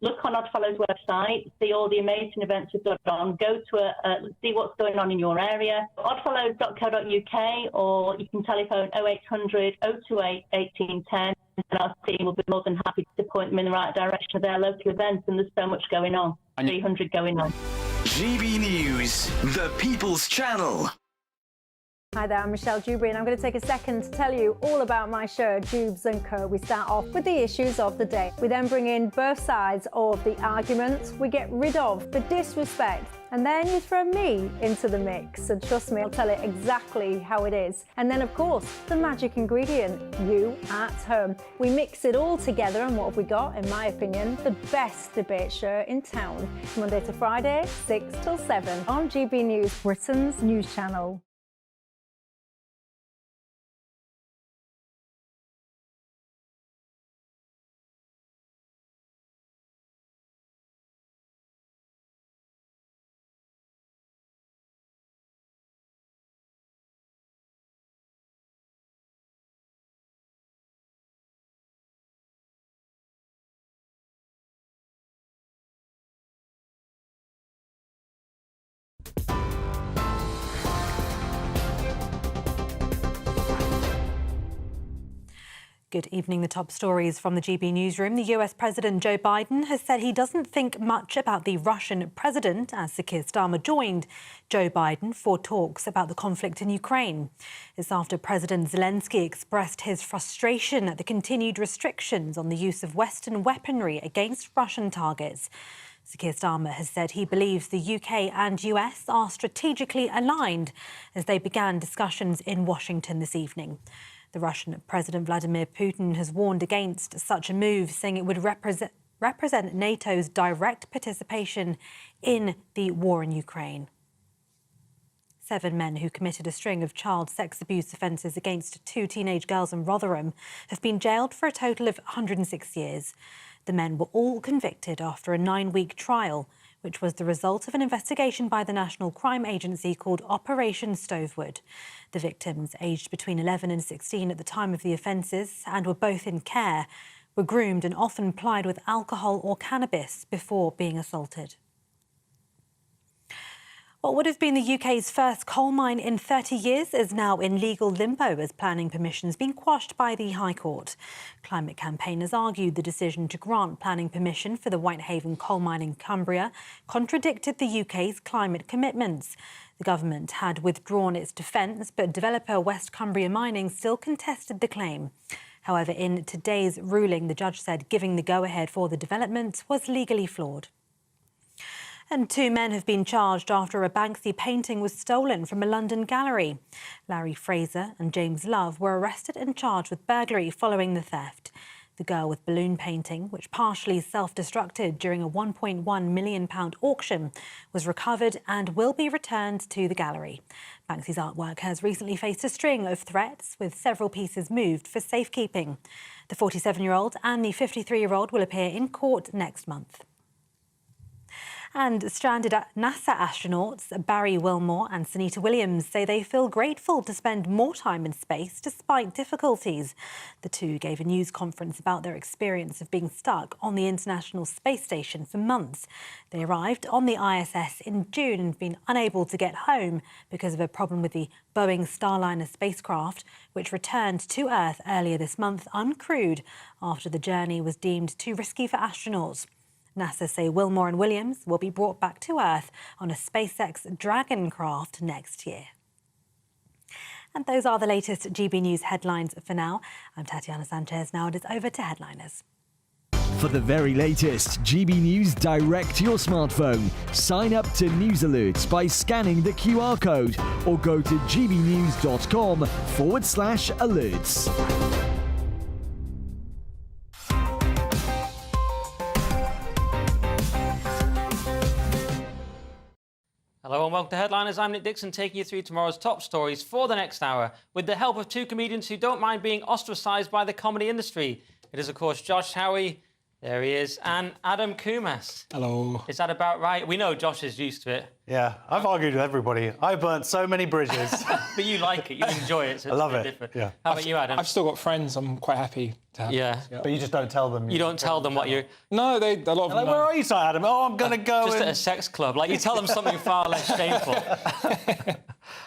Look on Oddfellow's website, see all the amazing events we've got on, go to see what's going on in your area, oddfellows.co.uk, or you can telephone 0800 028 1810, and our team will be more than happy to point them in the right direction of their local events, and there's so much going on, 300 going on. GB News, the People's Channel. Hi there, I'm Michelle Dewberry, and I'm going to take a second to tell you all about my show, Jubes & Co. We start off with the issues of the day. We then bring in both sides of the argument. We get rid of the disrespect, and then you throw me into the mix. And trust me, I'll tell it exactly how it is. And then, of course, the magic ingredient, you at home. We mix it all together, and what have we got? In my opinion, the best debate show in town. Monday to Friday, 6 till 7 on GB News, Britain's news channel. Good evening. The top stories from the GB newsroom. The US President Joe Biden has said he doesn't think much about the Russian president as Sir Keir Starmer joined Joe Biden for talks about the conflict in Ukraine. It's after President Zelensky expressed his frustration at the continued restrictions on the use of Western weaponry against Russian targets. Sir Keir Starmer has said he believes the UK and US are strategically aligned as they began discussions in Washington this evening. The Russian President Vladimir Putin has warned against such a move, saying it would represent NATO's direct participation in the war in Ukraine. 7 men who committed a string of child sex abuse offences against 2 teenage girls in Rotherham have been jailed for a total of 106 years. The men were all convicted after a 9-week trial, which was the result of an investigation by the National Crime Agency called Operation Stovewood. The victims, aged between 11 and 16 at the time of the offences and were both in care, were groomed and often plied with alcohol or cannabis before being assaulted. What would have been the UK's first coal mine in 30 years is now in legal limbo as planning permissions being quashed by the High Court. Climate campaigners argued the decision to grant planning permission for the Whitehaven coal mine in Cumbria contradicted the UK's climate commitments. The government had withdrawn its defence, but developer West Cumbria Mining still contested the claim. However, in today's ruling, the judge said giving the go-ahead for the development was legally flawed. And 2 men have been charged after a Banksy painting was stolen from a London gallery. Larry Fraser and James Love were arrested and charged with burglary following the theft. The girl with balloon painting, which partially self-destructed during a £1.1 million auction, was recovered and will be returned to the gallery. Banksy's artwork has recently faced a string of threats, with several pieces moved for safekeeping. The 47-year-old and the 53-year-old will appear in court next month. And stranded NASA astronauts Barry Wilmore and Sunita Williams say they feel grateful to spend more time in space despite difficulties. The two gave a news conference about their experience of being stuck on the International Space Station for months. They arrived on the ISS in June and have been unable to get home because of a problem with the Boeing Starliner spacecraft, which returned to Earth earlier this month uncrewed after the journey was deemed too risky for astronauts. NASA say Wilmore and Williams will be brought back to Earth on a SpaceX Dragon craft next year. And those are the latest GB News headlines for now. I'm Tatiana Sanchez. Now it is over to headliners. For the very latest GB News direct to your smartphone, sign up to News Alerts by scanning the QR code or go to gbnews.com/alerts. Hello and welcome to Headliners. I'm Nick Dixon, taking you through tomorrow's top stories for the next hour with the help of 2 comedians who don't mind being ostracised by the comedy industry. It is, of course, Josh Howie There he is. And Adam Kumas. Hello. Is that about right? We know Josh is used to it. Yeah, I've argued with everybody. I burnt so many bridges. But you like it, you enjoy it, so I love it's a bit it, different. yeah. How about you, Adam? I've still got friends. I'm quite happy to have. Yeah. But you just don't tell them. You don't tell them what you're... No, a lot of them Like, where are you, Si Adam? Oh, I'm going to go Just at a sex club. Like, you tell them something far less shameful.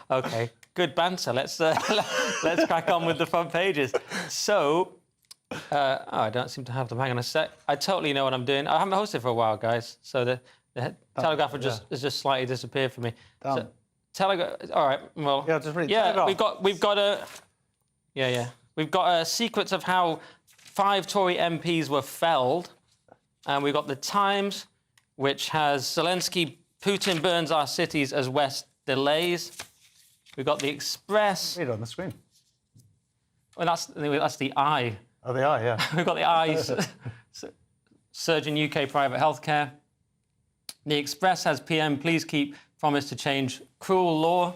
OK, good banter. Let's crack on with the front pages. So... I don't seem to have them. Hang on a sec. I totally know what I'm doing. I haven't hosted for a while, guys. So the Telegraph has just slightly disappeared for me. So, Telegraph. All right. Well. Yeah, just read Yeah, Telegraph. we've got a. Yeah. We've got a sequence of how 5 Tory MPs were felled, and we've got the Times, which has Zelensky, Putin burns our cities as West delays. We've got the Express. Read it on the screen. Well, that's the I. Oh, they are, yeah. We've got the eyes. Surge in UK private healthcare. The Express has PM, please keep promise to change cruel law.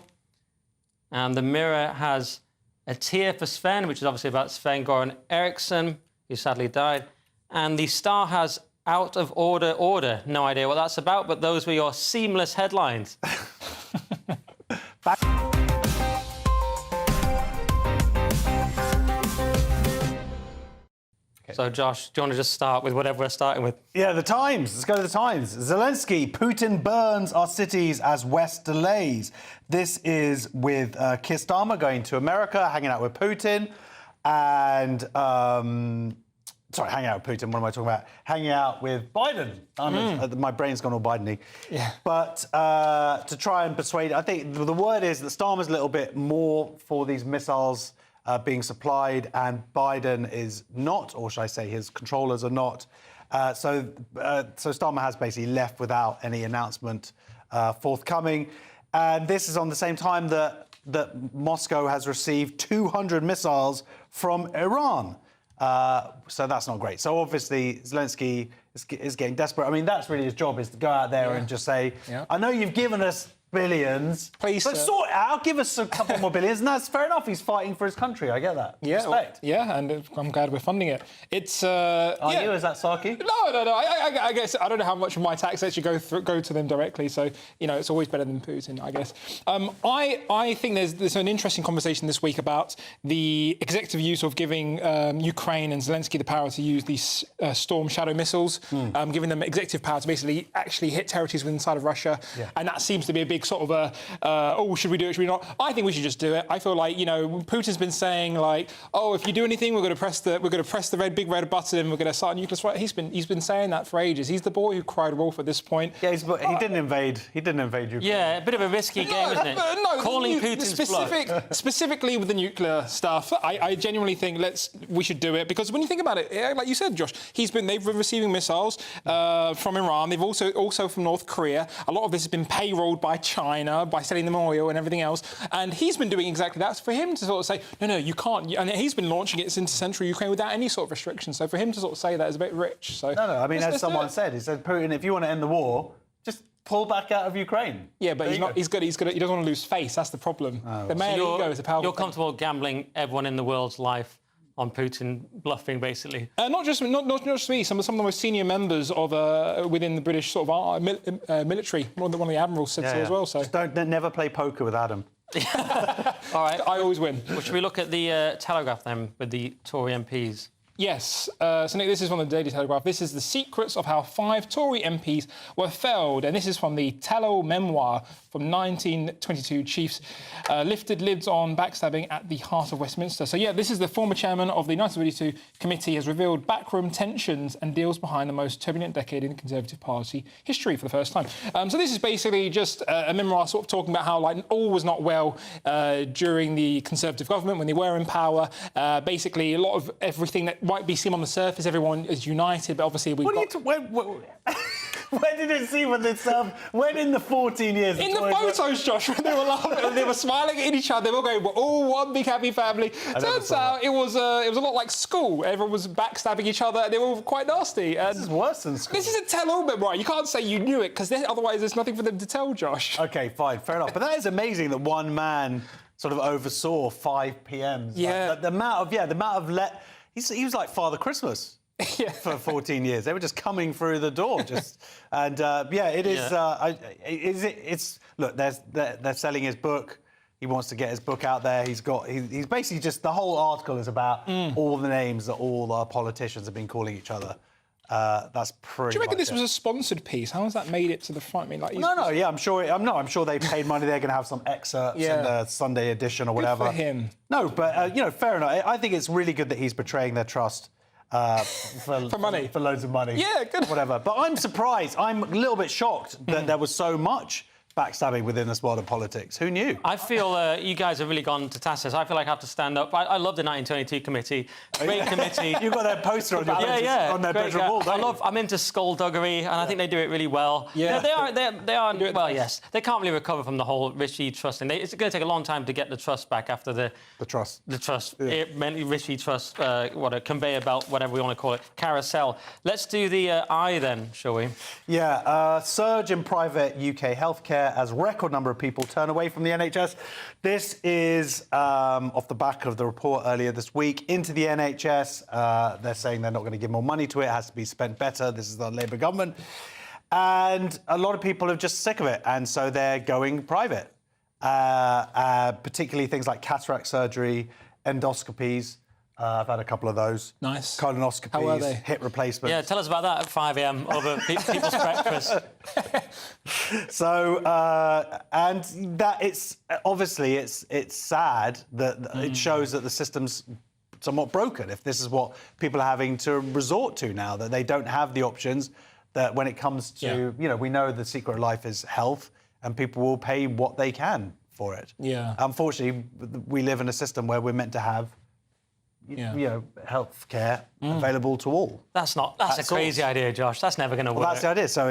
And the Mirror has a tear for Sven, which is obviously about Sven Goran Eriksson, who sadly died. And the Star has out of order. No idea what that's about, but those were your seamless headlines. So, Josh, do you want to just start with whatever we're starting with? Yeah, the Times. Let's go to the Times. Zelensky, Putin burns our cities as West delays. This is with Keir Starmer going to America, hanging out with Putin, and... hanging out with Putin. What am I talking about? Hanging out with Biden. My brain's gone all Biden-y. Yeah. But to try and persuade... I think the word is that Starmer's a little bit more for these missiles being supplied, and Biden is not, or should I say his controllers are not. So Starmer has basically left without any announcement forthcoming. And this is on the same time that Moscow has received 200 missiles from Iran. So that's not great. So obviously Zelensky is getting desperate. I mean, that's really his job, is to go out there and just say, I know you've given us billions, please, but sort it out. Give us a couple more billions, and that's fair enough. He's fighting for his country. I get that. Yeah, respect. And I'm glad we're funding it. It's. Are you? Is that Saki? No. I guess I don't know how much of my tax actually go to them directly. So it's always better than Putin, I guess. I think there's an interesting conversation this week about the executive use of giving Ukraine and Zelensky the power to use these Storm Shadow missiles, giving them executive power to basically actually hit territories inside of Russia, and that seems to be a big sort of should we do it, should we not? I think we should just do it. I feel like, Putin's been saying like, if you do anything, we're going to press the big red button and we're going to start a nuclear strike. He's been saying that for ages. He's the boy who cried wolf at this point. Yeah, but he didn't invade Ukraine. Yeah, a bit of a risky game, isn't it? Calling Putin's bluff. Specifically with the nuclear stuff, I genuinely think we should do it, because when you think about it, like you said, Josh, they've been receiving missiles from Iran. They've also from North Korea. A lot of this has been payrolled by China, by selling them oil and everything else. And he's been doing exactly that. So for him to sort of say, no, you can't. And he's been launching it into central Ukraine without any sort of restrictions. So for him to sort of say that is a bit rich. So No. I mean, as someone said, he said, Putin, if you want to end the war, just pull back out of Ukraine. Yeah, but he doesn't want to lose face. That's the problem. The male ego is a powerful You're comfortable gambling everyone in the world's life on Putin bluffing, basically? Not just me. Some of the most senior members of within the British sort of military. One of the admirals said so as well. So just never play poker with Adam. All right, I always win. Well, should we look at the Telegraph then with the Tory MPs? Yes. So, Nick, this is from the Daily Telegraph. This is the secrets of how 5 Tory MPs were felled. And this is from the Tallow memoir from 1922. Chiefs lifted lids on backstabbing at the heart of Westminster. So, yeah, this is the former chairman of the 1922 committee has revealed backroom tensions and deals behind the most turbulent decade in the Conservative Party history for the first time. So this is basically just a memoir sort of talking about how all was not well during the Conservative government when they were in power. Basically, a lot of everything that might be seen on the surface, everyone is united, but obviously we've Where did it see when this when in the 14 years? In the photos, Josh, when they were laughing and they were smiling at each other, they were going, we're all one big happy family. Turns out it was a lot like school. Everyone was backstabbing each other and they were all quite nasty. And this is worse than school. This is a tell-all memoir. You can't say you knew it, because otherwise there's nothing for them to tell, Josh. OK, fine, fair enough. But that is amazing that one man sort of oversaw 5 PMs. Yeah. Like, the amount of he was like Father Christmas. for 14 years. They were just coming through the door, it is. It's look. They're selling his book. He wants to get his book out there. He's basically just the whole article is about all the names that all our politicians have been calling each other. That's pretty. Do you reckon much this was a sponsored piece? How has that made it to the front? I mean, like, I'm sure they paid money. They're going to have some excerpts in the Sunday edition or whatever. Good for him. No, but fair enough. I think it's really good that he's betraying their trust for money, for loads of money. Yeah, good. Whatever. But I'm surprised. I'm a little bit shocked that there was so much backstabbing within this world of politics. Who knew? I feel you guys have really gone to task. I feel like I have to stand up. I love the 1922 committee. Great committee. You've got their poster on your on their bedroom wall. I'm into skullduggery, and I think they do it really well. Yeah. They are. Well, yes. They can't really recover from the whole Rishi Trust thing. It's going to take a long time to get the trust back after the trust. Yeah. It meant Rishi Trust, a conveyor belt, whatever we want to call it, carousel. Let's do the I then, shall we? Yeah. Surge in private UK healthcare as record number of people turn away from the NHS. This is off the back of the report earlier this week into the NHS. They're saying they're not going to give more money to it. It has to be spent better. This is the Labour government. And a lot of people are just sick of it. And so they're going private, particularly things like cataract surgery, endoscopies. I've had a couple of those. Nice. Colonoscopies, How are they? hip replacements. Yeah, tell us about that at 5 a.m. over people's breakfast. So, and that it's obviously it's sad that it shows that the system's somewhat broken. If this is what people are having to resort to now, that they don't have the options, that when it comes to, we know the secret of life is health, and people will pay what they can for it. Yeah. Unfortunately, we live in a system where we're meant to have health care available to all. That's a crazy idea, Josh. That's never going to work. Well, that's the idea. So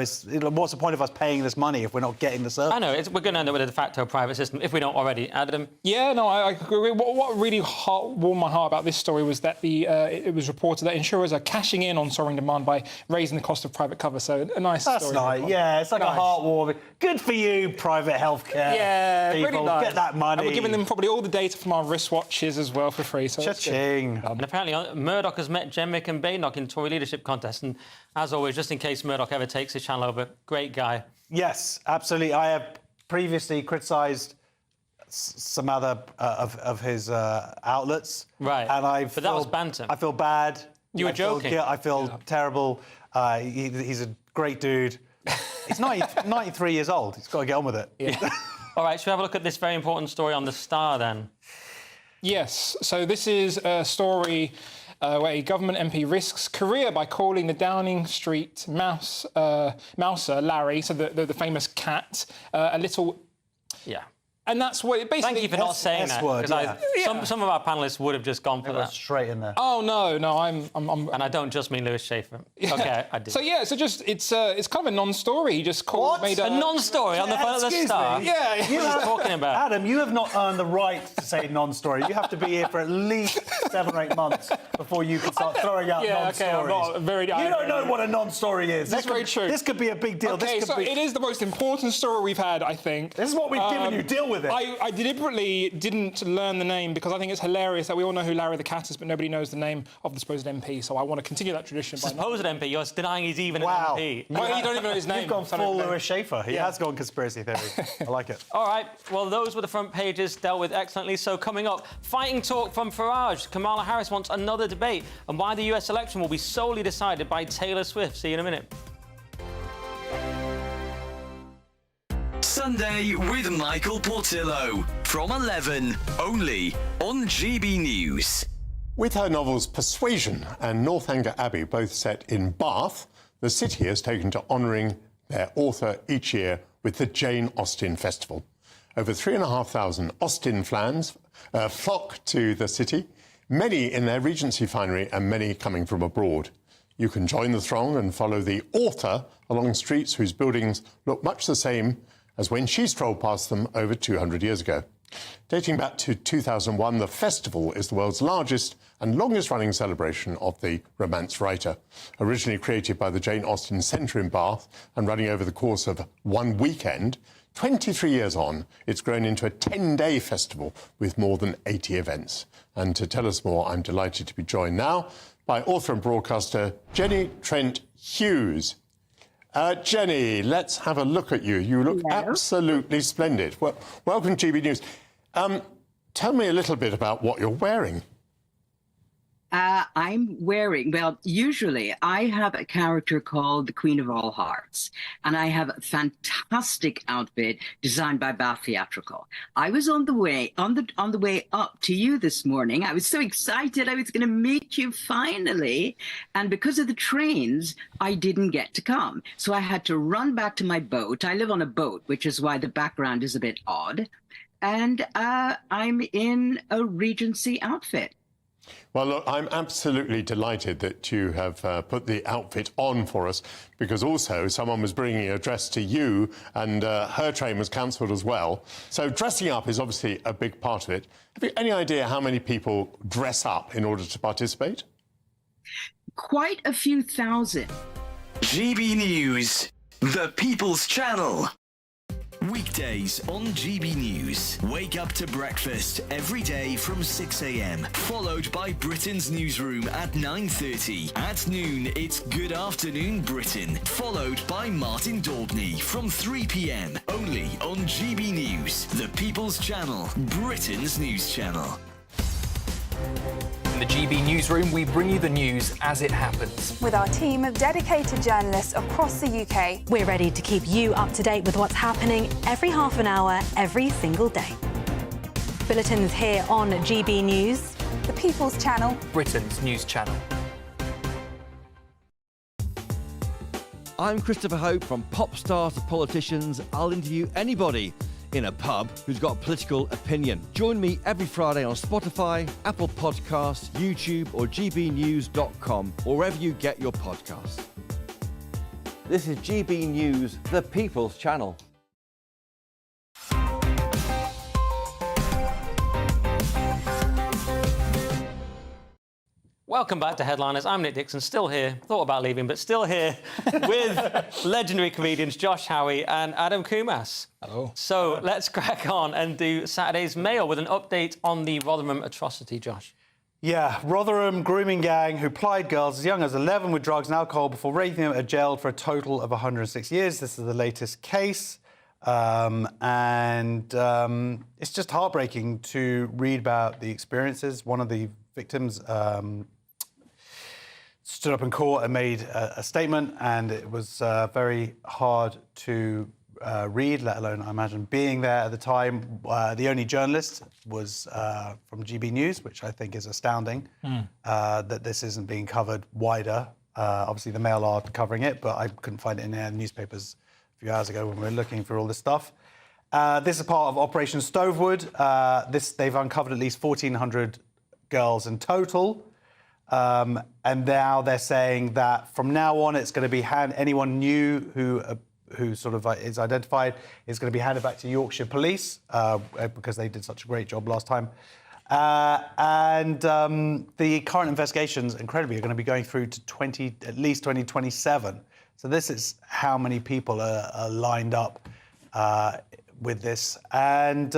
what's the point of us paying this money if we're not getting the service? I know. We're going to end up with a de facto private system if we don't already. Adam? Yeah, no, I agree. What really warmed my heart about this story was that it was reported that insurers are cashing in on soaring demand by raising the cost of private cover. So a nice story. That's nice. Yeah, it's like a heartwarming. Good for you, private healthcare. Yeah, people. really nice. Get that money. And we're giving them probably all the data from our wristwatches as well for free. So Cha-ching. And apparently Murdoch has met Jen and Badenoch in Tory leadership contest. And as always, just in case Murdoch ever takes his channel over, great guy. Yes, absolutely. I have previously criticised some other of his outlets. Right. And but that was banter. I feel bad. You were joking. I feel terrible. He's a great dude. He's 93 years old. He's got to get on with it. Yeah. All right, should we have a look at this very important story on The Star then? Yes. So this is a story where a government MP risks career by calling the Downing Street mouser, Larry, so the famous cat, a little... Yeah. And that's what it basically... Thank you for not saying that. Because some of our panelists would have just gone for that. Straight in there. Oh, no, I'm... And I don't just mean Lewis Schaefer. OK, I did. So, it's kind of a non-story. He just called... What? A non-story on the phone of The Star? Me? Yeah. What are you talking about? Adam, you have not earned the right to say non-story. You have to be here for at least 7 or 8 months before you can start throwing out non-stories. You don't know what a non-story is. That's very true. This could be a big deal. OK, it is the most important story we've had, I think. This is what we've given you. Deal with it. I deliberately didn't learn the name because I think it's hilarious that we all know who Larry the Cat is, but nobody knows the name of the supposed MP. So I want to continue that tradition. Supposed MP? You're denying he's even an MP. Well, you don't even know his name. You've gone full Lewis Schaefer. He has gone conspiracy theory. I like it. All right. Well, those were the front pages dealt with excellently. So coming up, fighting talk from Farage. Kamala Harris wants another debate, and why the US election will be solely decided by Taylor Swift. See you in a minute. Sunday with Michael Portillo from 11, only on GB News. With her novels Persuasion and Northanger Abbey both set in Bath, the city has taken to honouring their author each year with the Jane Austen Festival. Over 3,500 Austen fans flock to the city, many in their Regency finery and many coming from abroad. You can join the throng and follow the author along streets whose buildings look much the same as when she strolled past them over 200 years ago. Dating back to 2001, the festival is the world's largest and longest-running celebration of the Romance writer. Originally created by the Jane Austen Centre in Bath and running over the course of one weekend, 23 years on, it's grown into a 10-day festival with more than 80 events. And to tell us more, I'm delighted to be joined now by author and broadcaster Jenny Trent Hughes. Jenny, let's have a look at you. You look absolutely splendid. Well, welcome to GB News. Tell me a little bit about what you're wearing. I'm wearing, well, usually I have a character called the Queen of All Hearts, and I have a fantastic outfit designed by Bath Theatrical. I was on the way up to you this morning. I was so excited I was going to meet you finally, and because of the trains, I didn't get to come. So I had to run back to my boat. I live on a boat, which is why the background is a bit odd, and I'm in a Regency outfit. Well, look, I'm absolutely delighted that you have put the outfit on for us, because also someone was bringing a dress to you and her train was cancelled as well. So dressing up is obviously a big part of it. Have you any idea how many people dress up in order to participate? Quite a few thousand. GB News, the People's Channel. Weekdays on GB News. Wake up to breakfast every day from 6 a.m. Followed by Britain's newsroom at 9:30. At noon, it's Good Afternoon Britain. Followed by Martin Daubney from 3 p.m. Only on GB News, the People's Channel, Britain's news channel. In the GB Newsroom, we bring you the news as it happens. With our team of dedicated journalists across the UK. We're ready to keep you up to date with what's happening every half an hour, every single day. Bulletins here on GB News, the People's Channel, Britain's news channel. I'm Christopher Hope. From pop stars to politicians, I'll interview anybody in a pub who's got a political opinion. Join me every Friday on Spotify, Apple Podcasts, YouTube or gbnews.com, or wherever you get your podcasts. This is GB News, the People's Channel. Welcome back to Headliners. I'm Nick Dixon, still here. Thought about leaving, but still here with legendary comedians Josh Howie and Adam Kumas. Hello. So let's crack on and do Saturday's Mail with an update on the Rotherham atrocity, Josh. Yeah, Rotherham grooming gang who plied girls as young as 11 with drugs and alcohol before raping them are jailed for a total of 106 years. This is the latest case. It's just heartbreaking to read about the experiences. One of the victims stood up in court and made a statement, and it was very hard to read, let alone, I imagine, being there at the time. The only journalist was from GB News, which I think is astounding, that this isn't being covered wider. Obviously, the Mail are covering it, but I couldn't find it in the newspapers a few hours ago when we were looking for all this stuff. This is part of Operation Stovewood. They've uncovered at least 1,400 girls in total. And now they're saying that from now on, it's going to be anyone new who sort of is identified is going to be handed back to Yorkshire Police because they did such a great job last time. The current investigations, incredibly, are going to be going through to at least 2027. So this is how many people are lined up with this. And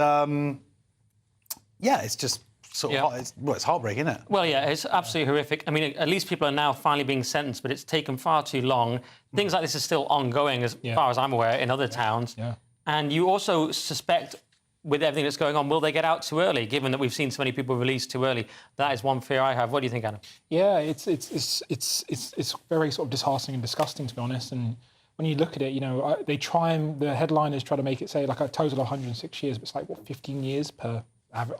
it's just sort of it's heartbreaking, isn't it? Well, yeah, it's absolutely horrific. I mean, at least people are now finally being sentenced, but it's taken far too long. Things like this are still ongoing, as far as I'm aware, in other towns. Yeah. And you also suspect, with everything that's going on, will they get out too early, given that we've seen so many people released too early? That is one fear I have. What do you think, Adam? Yeah, it's very sort of disheartening and disgusting, to be honest. And when you look at it, you know, the headliners try to make it say like a total of 106 years, but it's like, 15 years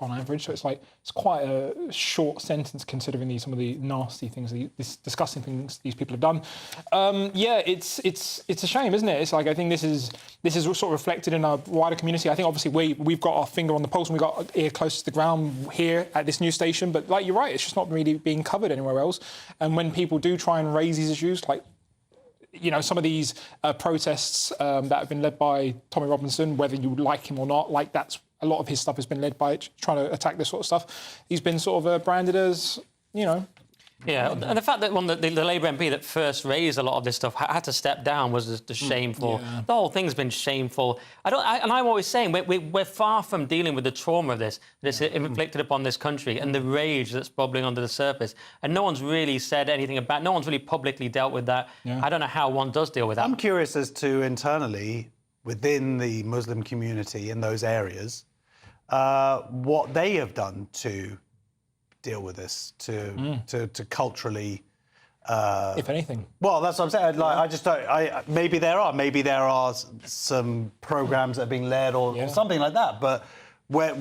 on average. So it's quite a short sentence considering some of the nasty things, these disgusting things these people have done. It's a shame, isn't it? It's like, I think this is sort of reflected in our wider community. I think obviously we've got our finger on the pulse and we've got our ear close to the ground here at this news station. But like you're right, it's just not really being covered anywhere else. And when people do try and raise these issues, like, you know, some of these protests that have been led by Tommy Robinson, whether you like him or not, like that's a lot of his stuff has been led by trying to attack this sort of stuff. He's been sort of branded as, you know, Yeah, and the fact that the Labour MP that first raised a lot of this stuff had to step down was the shameful. Yeah. The whole thing's been shameful. And I'm always saying we're far from dealing with the trauma of this inflicted upon this country and the rage that's bubbling under the surface. And no one's really said anything about. No one's really publicly dealt with that. Yeah. I don't know how one does deal with that. I'm curious as to internally within the Muslim community in those areas, what they have done to deal with this, to culturally, if anything. Well, that's what I'm saying. Like, I just don't. Maybe there are some programs that are being led or something like that. But where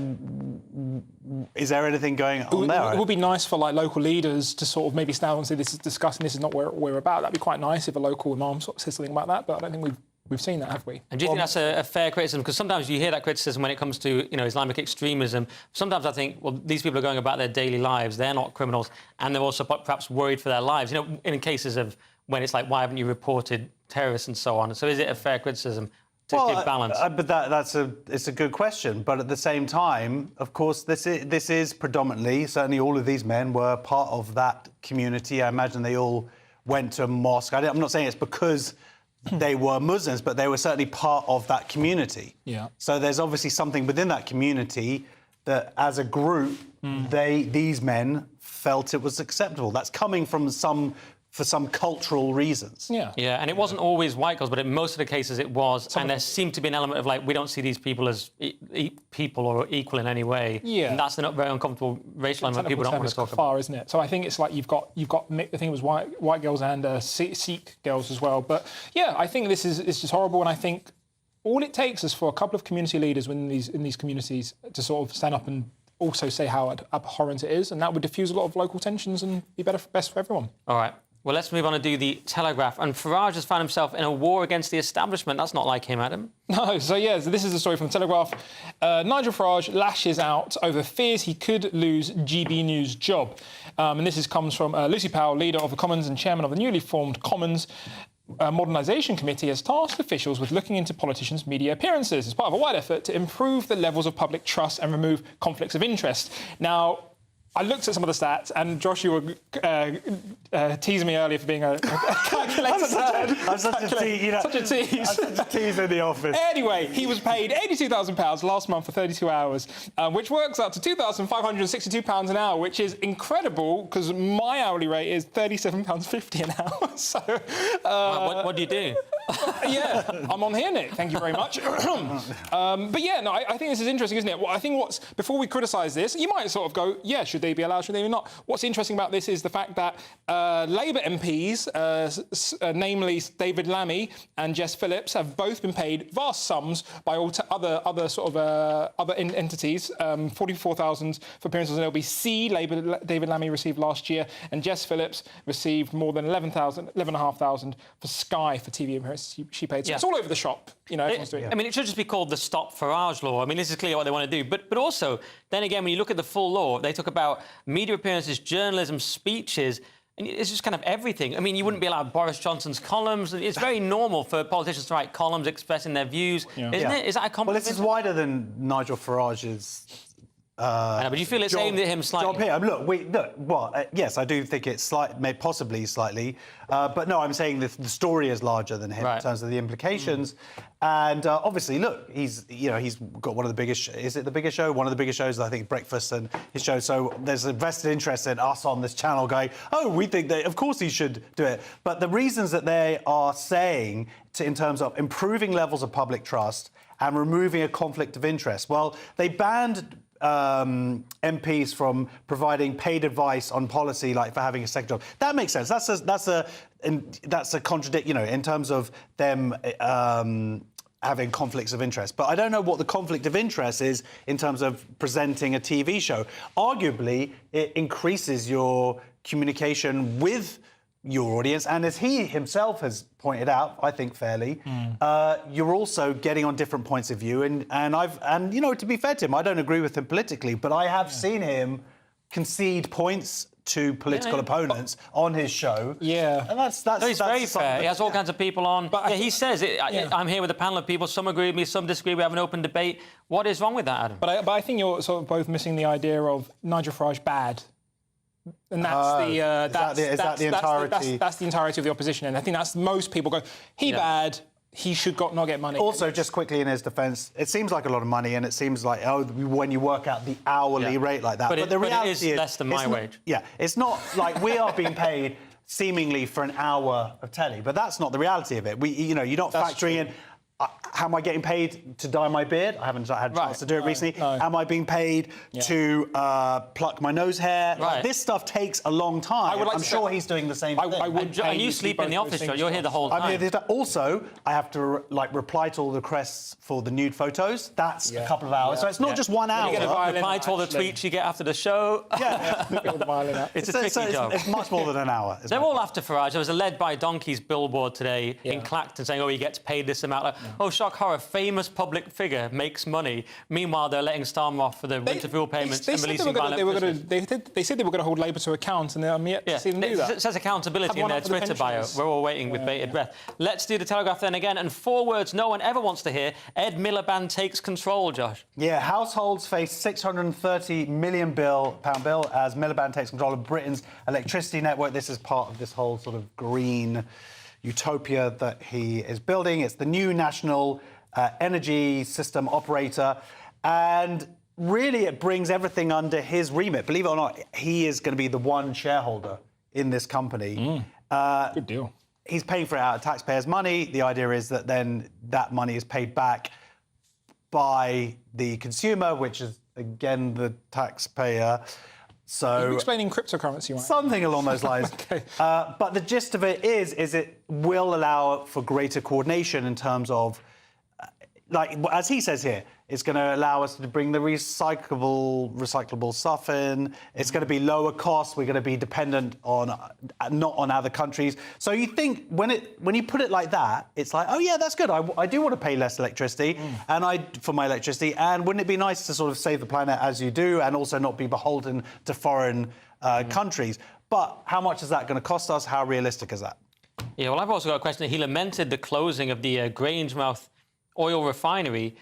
is there anything going on there? It would be nice for like local leaders to sort of maybe stand and say this is disgusting. This is not what we're about. That'd be quite nice if a local imam sort of says something about that. But I don't think we've seen that, have we? And do you think that's a fair criticism? Because sometimes you hear that criticism when it comes to, Islamic extremism. Sometimes I think, well, these people are going about their daily lives. They're not criminals, and they're also perhaps worried for their lives. In cases of when it's like, why haven't you reported terrorists and so on? So is it a fair criticism to give balance? But it's a good question. But at the same time, of course, this is predominantly, certainly all of these men were part of that community. I imagine they all went to a mosque. I'm not saying it's because they were Muslims, but they were certainly part of that community. Yeah. So there's obviously something within that community that, as a group, these men felt it was acceptable. That's coming from for some cultural reasons. Yeah. Yeah, and it wasn't always white girls, but in most of the cases it was. And there seemed to be an element of, like, we don't see these people as people or equal in any way. Yeah. And that's the very uncomfortable racial element people don't want to talk about. Isn't it? So I think it's like you've got. I think it was white girls and Sikh girls as well. But yeah, I think it's just horrible. And I think all it takes is for a couple of community leaders in these communities to sort of stand up and also say how abhorrent it is, and that would diffuse a lot of local tensions and be best for everyone. All right. Well, let's move on and do the Telegraph. And Farage has found himself in a war against the establishment. That's not like him, Adam. No, so this is the story from the Telegraph. Nigel Farage lashes out over fears he could lose GBNews' job. And this comes from Lucy Powell, leader of the Commons and chairman of the newly formed Commons Modernisation Committee, has tasked officials with looking into politicians' media appearances as part of a wide effort to improve the levels of public trust and remove conflicts of interest. Now, I looked at some of the stats, and Josh, you were teasing me earlier for being a calculator. I'm such a tease. Such a tease. I'm such a tease in the office. Anyway, he was paid £82,000 last month for 32 hours, which works out to £2,562 an hour, which is incredible because my hourly rate is £37.50 an hour. So, what do you do? Yeah, I'm on here, Nick. Thank you very much. But yeah, no, I think this is interesting, isn't it? Well, I think before we criticise this, you might sort of go, yeah, should they be allowed, should they not? What's interesting about this is the fact that Labour MPs, namely David Lammy and Jess Phillips, have both been paid vast sums by other entities. 44,000 for appearances on LBC. David Lammy received last year, and Jess Phillips received more than 11,500 for Sky for TV appearances she paid. So it's all over the shop. Everyone's doing it. I mean, it should just be called the Stop Farage law. I mean, this is clearly what they want to do. But also, then again, when you look at the full law, they talk about media appearances, journalism, speeches, and it's just kind of everything. I mean, you wouldn't be allowed Boris Johnson's columns. It's very normal for politicians to write columns expressing their views, isn't it? Is that a compliment? Well, this is wider than Nigel Farage's... I know, but you feel it's aimed at him slightly. Job here. Yes, I do think it's possibly slightly, but no, I'm saying the story is larger than him in terms of the implications. And obviously, look, he's got one of the biggest. Is it the biggest show? One of the biggest shows, I think, Breakfast and his show. So there's a vested interest in us on this channel going, oh, we think that of course he should do it. But the reasons that they are saying in terms of improving levels of public trust and removing a conflict of interest, well, they banned MPs from providing paid advice on policy, like for having a second job. That makes sense. That's a contradiction, in terms of them having conflicts of interest. But I don't know what the conflict of interest is in terms of presenting a TV show. Arguably, it increases your communication with your audience, and as he himself has pointed out, I think fairly, you're also getting on different points of view, and to be fair to him, I don't agree with him politically, but I have seen him concede points to political opponents on his show. Yeah, and that's he's very fair. He has all kinds of people on. But he says I'm here with a panel of people. Some agree with me, some disagree. We have an open debate. What is wrong with that, Adam? But I think you're sort of both missing the idea of Nigel Farage bad. And that's is that the entirety? That's the entirety of the opposition, and I think that's most people go, he bad. He should not get money. Also, just quickly in his defence, it seems like a lot of money, and it seems like when you work out the hourly rate like that. But the reality it is less than my wage. Yeah, it's not like we are being paid seemingly for an hour of telly, but that's not the reality of it. You're not factoring in. How am I getting paid to dye my beard? I haven't had a chance to do it recently. No. Am I being paid to pluck my nose hair? Right. Like, this stuff takes a long time. I'm sure he's doing the same thing. And you sleep in the office, Joe. You're here the whole time. I'm here. Also, I have to reply to all the requests for the nude photos. That's a couple of hours. So it's not just 1 hour. You get to reply to all the tweets you get after the show. It's a tricky job. It's much more than an hour. They're all after Farage. There was a Led by Donkeys billboard today in Clacton saying, he gets paid this amount. Oh, shock horror, famous public figure makes money. Meanwhile, they're letting Starmer off for the winter fuel payments and releasing violent They said they were going to hold Labour to account, and I'm yet to see them do that. It says accountability in their Twitter bio. We're all waiting with bated breath. Let's do the Telegraph then again. And 4 words no one ever wants to hear. Ed Miliband takes control, Josh. Yeah, households face £630 million pound bill as Miliband takes control of Britain's electricity network. This is part of this whole sort of green utopia that he is building. It's the new national energy system operator, and really it brings everything under his remit. Believe it or not, he is going to be the one shareholder in this company. Good deal. He's paying for it out of taxpayers' money. The idea is that then that money is paid back by the consumer, which is, again, the taxpayer. So are you explaining cryptocurrency, right? Something along those lines. Okay. But the gist of it is it will allow for greater coordination in terms of, as he says here, it's going to allow us to bring the recyclable stuff in. It's going to be lower cost. We're going to be dependent on not on other countries. So you think when you put it like that, it's like, oh yeah, that's good. I do want to pay less electricity for my electricity. And wouldn't it be nice to sort of save the planet as you do, and also not be beholden to foreign countries? But how much is that going to cost us? How realistic is that? Yeah, well, I've also got a question. He lamented the closing of the Grangemouth oil refinery.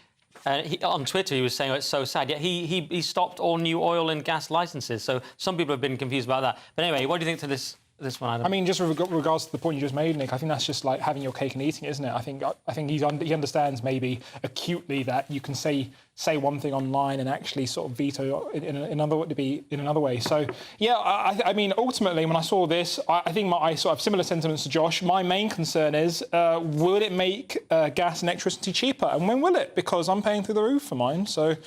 On Twitter, he was saying, it's so sad. Yet he stopped all new oil and gas licences. So some people have been confused about that. But anyway, what do you think to this one, Adam? I mean, just with regards to the point you just made, Nick, I think that's just like having your cake and eating it, isn't it? I think he understands maybe acutely that you can say one thing online and actually sort of veto in another way. So yeah, I mean, ultimately, when I saw this, I think I sort of similar sentiments to Josh. My main concern is, will it make gas and electricity cheaper, and when will it? Because I'm paying through the roof for mine. So.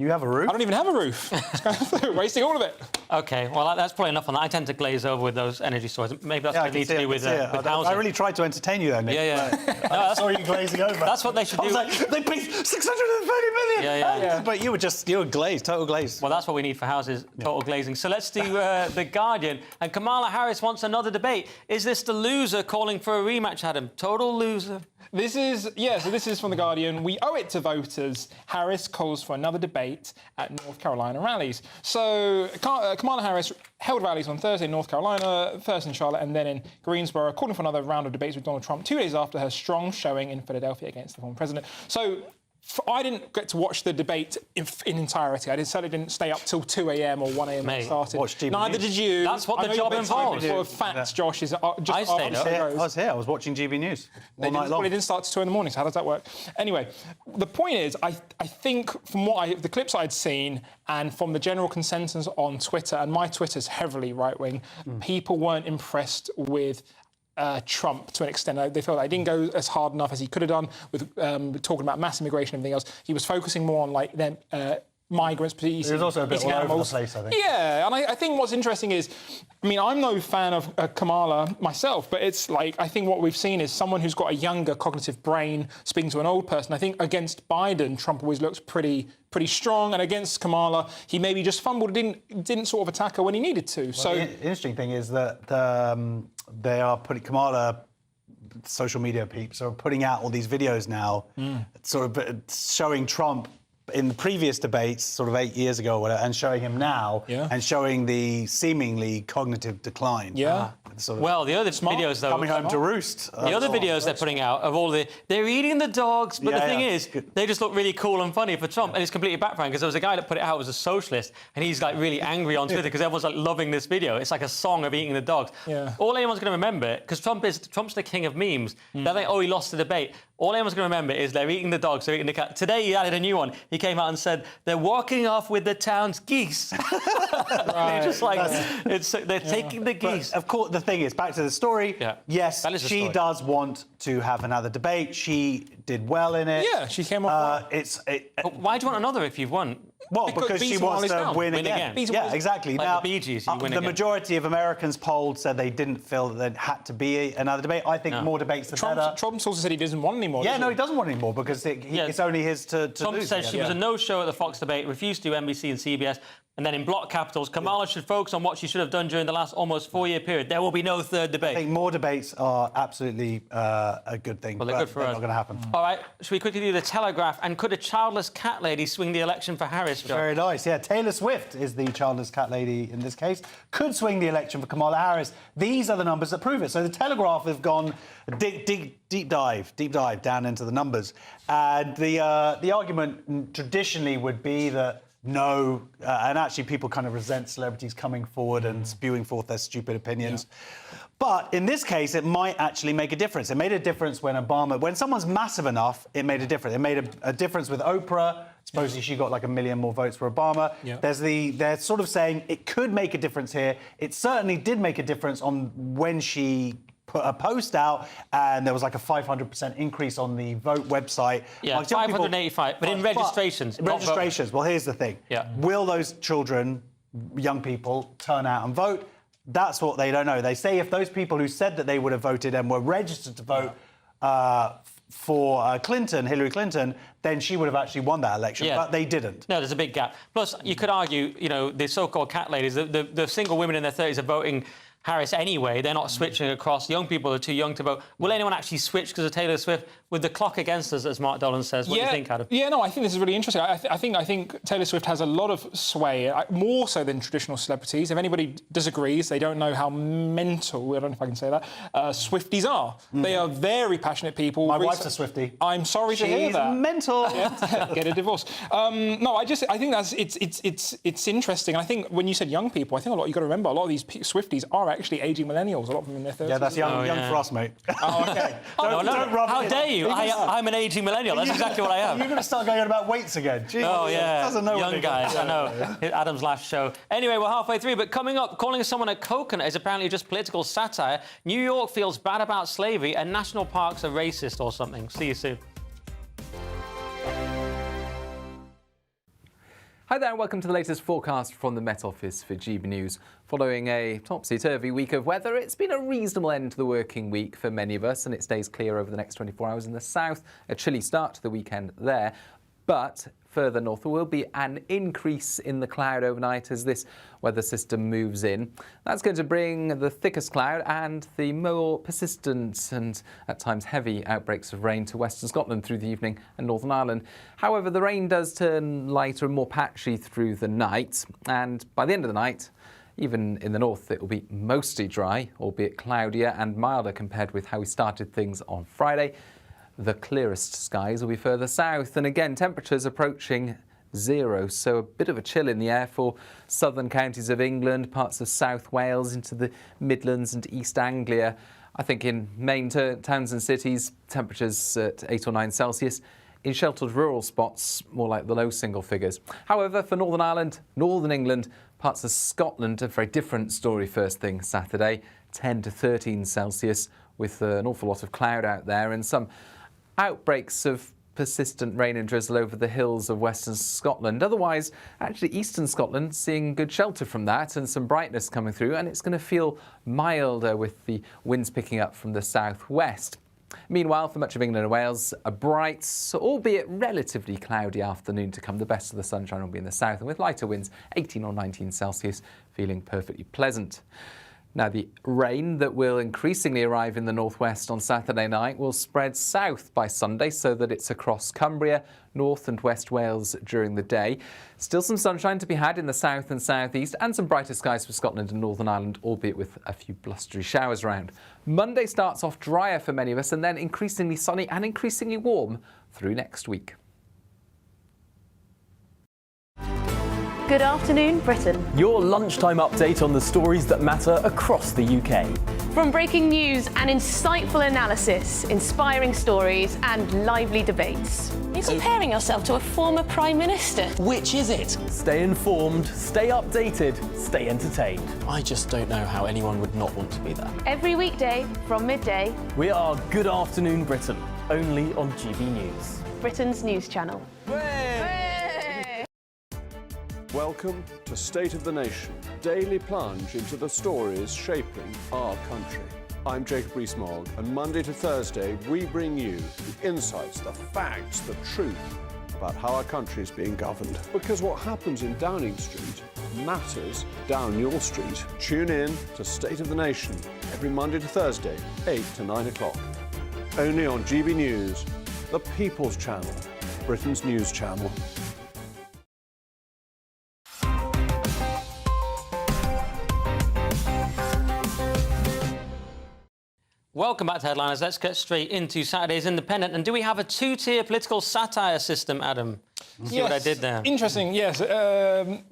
You have a roof? I don't even have a roof. It's kind of wasting all of it. OK, well, that's probably enough on that. I tend to glaze over with those energy stories. Maybe that's what I need to do with housing. I really tried to entertain you there, Nick. I saw you glazing over. That's what they should do. I was like, they paid $630 million! Yeah. But you were glazed, total glaze. Well, that's what we need for houses, total glazing. So let's do The Guardian. And Kamala Harris wants another debate. Is this the loser calling for a rematch, Adam? Total loser. This is from The Guardian. We owe it to voters. Harris calls for another debate at North Carolina rallies. So Kamala Harris held rallies on Thursday in North Carolina, first in Charlotte and then in Greensboro, calling for another round of debates with Donald Trump 2 days after her strong showing in Philadelphia against the former president. So I didn't get to watch the debate in entirety. I certainly didn't stay up till 2 a.m. or 1 a.m. when it started. Neither did you. That's what the job involves. For facts, Josh, is just I stayed up. I was here. I was watching GBNews all night long. Well, it didn't start till 2 in the morning, so how does that work? Anyway, the point is, I think from the clips I'd seen and from the general consensus on Twitter, and my Twitter's heavily right-wing, people weren't impressed with Trump to an extent. They felt like he didn't go as hard enough as he could have done with talking about mass immigration and everything else. He was focusing more on migrants. He was also a bit all over the place, I think. Yeah, and I think what's interesting is, I mean, I'm no fan of Kamala myself, but it's like, I think what we've seen is someone who's got a younger cognitive brain speaking to an old person. I think against Biden, Trump always looks pretty strong, and against Kamala, he maybe just fumbled, didn't sort of attack her when he needed to. So the interesting thing is that they are putting Kamala. Social media peeps are putting out all these videos now, sort of showing Trump in the previous debates, sort of 8 years ago, or whatever, and showing him now, and showing the seemingly cognitive decline. Yeah. sort of well, the other videos, though... coming home to roost. The other videos they're putting out of all they're eating the dogs, but the thing is, they just look really cool and funny for Trump, and it's completely backfiring, because there was a guy that put it out as a socialist, and he's, like, really angry on Twitter because everyone's, like, loving this video. It's like a song of eating the dogs. Yeah. All anyone's going to remember, because Trump's the king of memes. They're like, oh, he lost the debate. All anyone's going to remember is they're eating the dogs, they're eating the cat. Today, he added a new one. He came out and said, they're walking off with the town's geese. They're just like, they're taking the geese. But of course, the thing is, back to the story, yes, she does want to have another debate. She did well in it. Yeah, she came off But why do you want another if you've won? Well, because she wants to win again. Yeah, exactly. Like now, the Bee Gees, you win the again. majority of Americans polled said they didn't feel that there had to be another debate. I think more debates the better. Trump's also said he doesn't want any more. Yeah, no, he doesn't want any more because it's only his to Trump lose. said she was a no-show at the Fox debate, refused to do NBC and CBS, and then in block capitals, Kamala should focus on what she should have done during the last almost 4-year period. There will be no third debate. I think more debates are absolutely a good thing. Well, they're good for us. Not going to happen. All right, should we quickly do the Telegraph? And could a childless cat lady swing the election for Harris? John? Very nice, yeah. Taylor Swift is the childless cat lady in this case. Could swing the election for Kamala Harris. These are the numbers that prove it. So the Telegraph have gone deep dive down into the numbers. And the argument traditionally would be that no, and actually people kind of resent celebrities coming forward and spewing forth their stupid opinions. Yeah. But in this case, it might actually make a difference. It made a difference when someone's massive enough, it made a difference. It made a difference with Oprah. Supposedly she got like 1 million more votes for Obama. Yeah. They're sort of saying it could make a difference here. It certainly did make a difference on when she put a post out, and there was like a 500% increase on the vote website. Yeah, like 585, but in registrations. Registrations. Well, here's the thing. Yeah. Will those children, young people, turn out and vote? That's what they don't know. They say if those people who said that they would have voted and were registered to vote for Hillary Clinton, then she would have actually won that election, but they didn't. No, there's a big gap. Plus, you could argue, the so-called cat ladies, the single women in their 30s are voting Harris anyway. They're not switching across. Young people are too young to vote. Will anyone actually switch because of Taylor Swift? With the clock against us, as Mark Dolan says. What do you think, Adam? Yeah, no, I think this is really interesting. I think Taylor Swift has a lot of sway, more so than traditional celebrities. If anybody disagrees, they don't know how mental, I don't know if I can say that, Swifties are. They are very passionate people. My wife's a Swiftie. I'm sorry to hear that. She's mental. Yeah. Get a divorce. No, I think it's interesting. And I think when you said young people, I think you've got to remember, a lot of these Swifties are actually aging millennials, a lot of them in their 30s. Yeah, that's young for us, mate. Oh, OK. Don't rub How it dare you? I'm an ageing millennial. That's exactly what I am. You're going to start going on about weights again. Jeez, oh, yeah. Doesn't know young guys, I know. Adam's last show. Anyway, we're halfway through, but coming up, calling someone a coconut is apparently just political satire. New York feels bad about slavery and national parks are racist or something. See you soon. Hi there and welcome to the latest forecast from the Met Office for GB News. Following a topsy-turvy week of weather, it's been a reasonable end to the working week for many of us, and it stays clear over the next 24 hours in the south. A chilly start to the weekend there, but further north there will be an increase in the cloud overnight as this weather system moves in. That's going to bring the thickest cloud and the more persistent and at times heavy outbreaks of rain to western Scotland through the evening and Northern Ireland. However, the rain does turn lighter and more patchy through the night, and by the end of the night, even in the north, it will be mostly dry, albeit cloudier and milder compared with how we started things on Friday. The clearest skies will be further south, and again, temperatures approaching 0, so a bit of a chill in the air for southern counties of England, parts of South Wales, into the Midlands and East Anglia. I think in main towns and cities, temperatures at 8 or 9 Celsius. In sheltered rural spots, more like the low single figures. However, for Northern Ireland, Northern England, parts of Scotland, a very different story first thing Saturday, 10 to 13 Celsius, with an awful lot of cloud out there and some outbreaks of persistent rain and drizzle over the hills of western Scotland. Otherwise, actually eastern Scotland seeing good shelter from that and some brightness coming through, and it's going to feel milder with the winds picking up from the southwest. Meanwhile, for much of England and Wales, a bright, albeit relatively cloudy afternoon to come. The best of the sunshine will be in the south, and with lighter winds, 18 or 19 Celsius, feeling perfectly pleasant. Now, the rain that will increasingly arrive in the northwest on Saturday night will spread south by Sunday so that it's across Cumbria, North and West Wales during the day. Still some sunshine to be had in the south and southeast and some brighter skies for Scotland and Northern Ireland, albeit with a few blustery showers around. Monday starts off drier for many of us and then increasingly sunny and increasingly warm through next week. Good afternoon, Britain. Your lunchtime update on the stories that matter across the UK. From breaking news and insightful analysis, inspiring stories and lively debates. You're comparing yourself to a former Prime Minister. Which is it? Stay informed, stay updated, stay entertained. I just don't know how anyone would not want to be there. Every weekday from midday. We are Good Afternoon Britain, only on GB News. Britain's news channel. Welcome to State of the Nation, daily plunge into the stories shaping our country. I'm Jacob Rees-Mogg, and Monday to Thursday we bring you the insights, the facts, the truth about how our country is being governed. Because what happens in Downing Street matters down your street. Tune in to State of the Nation every Monday to Thursday, 8 to 9 o'clock. Only on GB News, the People's Channel, Britain's news channel. Welcome back to Headliners. Let's get straight into Saturday's Independent. And do we have a two-tier political satire system, Adam? See what I did there? Interesting, yes. Nick,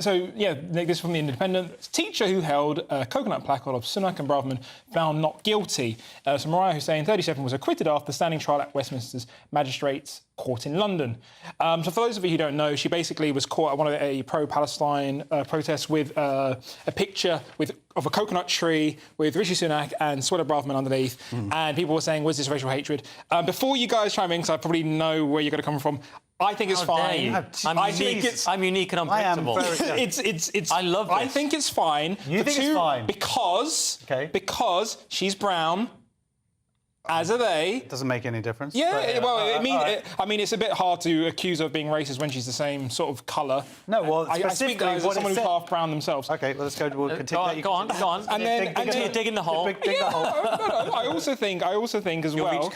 this is from the Independent. Teacher who held a coconut placard of Sunak and Braverman found not guilty. So Mariah Hussein, 37, was acquitted after standing trial at Westminster's Magistrates Court in London. So for those of you who don't know, she basically was caught at one of a pro-Palestine protests with a picture of a coconut tree with Rishi Sunak and Suella Braverman underneath, and people were saying, was this racial hatred? Before you guys chime in, because I probably know where you're going to come from, I think it's fine. I'm unique and unpredictable. I love this. I think it's fine. You think it's fine? Because she's brown. As are they. It doesn't make any difference. Yeah, I mean, it's a bit hard to accuse her of being racist when she's the same sort of colour. No, well, I speak as someone who's half brown themselves. OK, well, let's go. We'll continue. Go on. And then dig in the hole. No, I also think as well.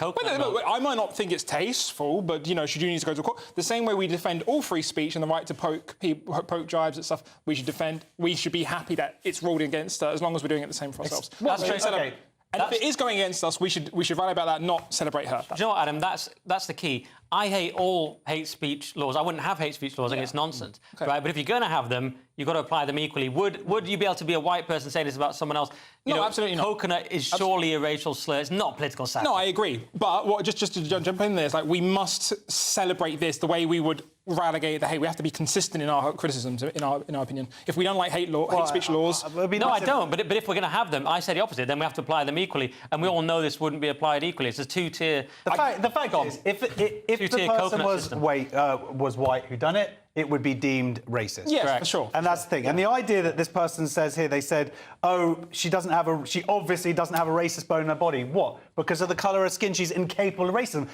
I might not think it's tasteful, but should you need to go to court? The same way we defend all free speech and the right to poke jibes and stuff, we should be happy that it's ruled against as long as we're doing it the same for ourselves. That's true. Okay. And if it is going against us, we should rally about that, not celebrate her. Do you know what, Adam? That's the key. I hate all hate speech laws. I wouldn't have hate speech laws. I think it's nonsense, right? But if you're going to have them, you've got to apply them equally. Would you be able to be a white person saying this about someone else? No, absolutely not. Coconut is surely a racial slur. It's not political satire. No, I agree. But just to jump in there, it's like we must celebrate this the way we would relegate the hate. We have to be consistent in our criticisms, in our opinion. If we don't like hate speech laws... No, I don't. But if we're going to have them, I say the opposite. Then we have to apply them equally. And we all know this wouldn't be applied equally. It's a two-tier... The fact is, if the person was white who done it, it would be deemed racist. Yes, for sure. And that's the thing. And the idea that this person says here, they said, she obviously doesn't have a racist bone in her body. What? Because of the colour of her skin, she's incapable of racism.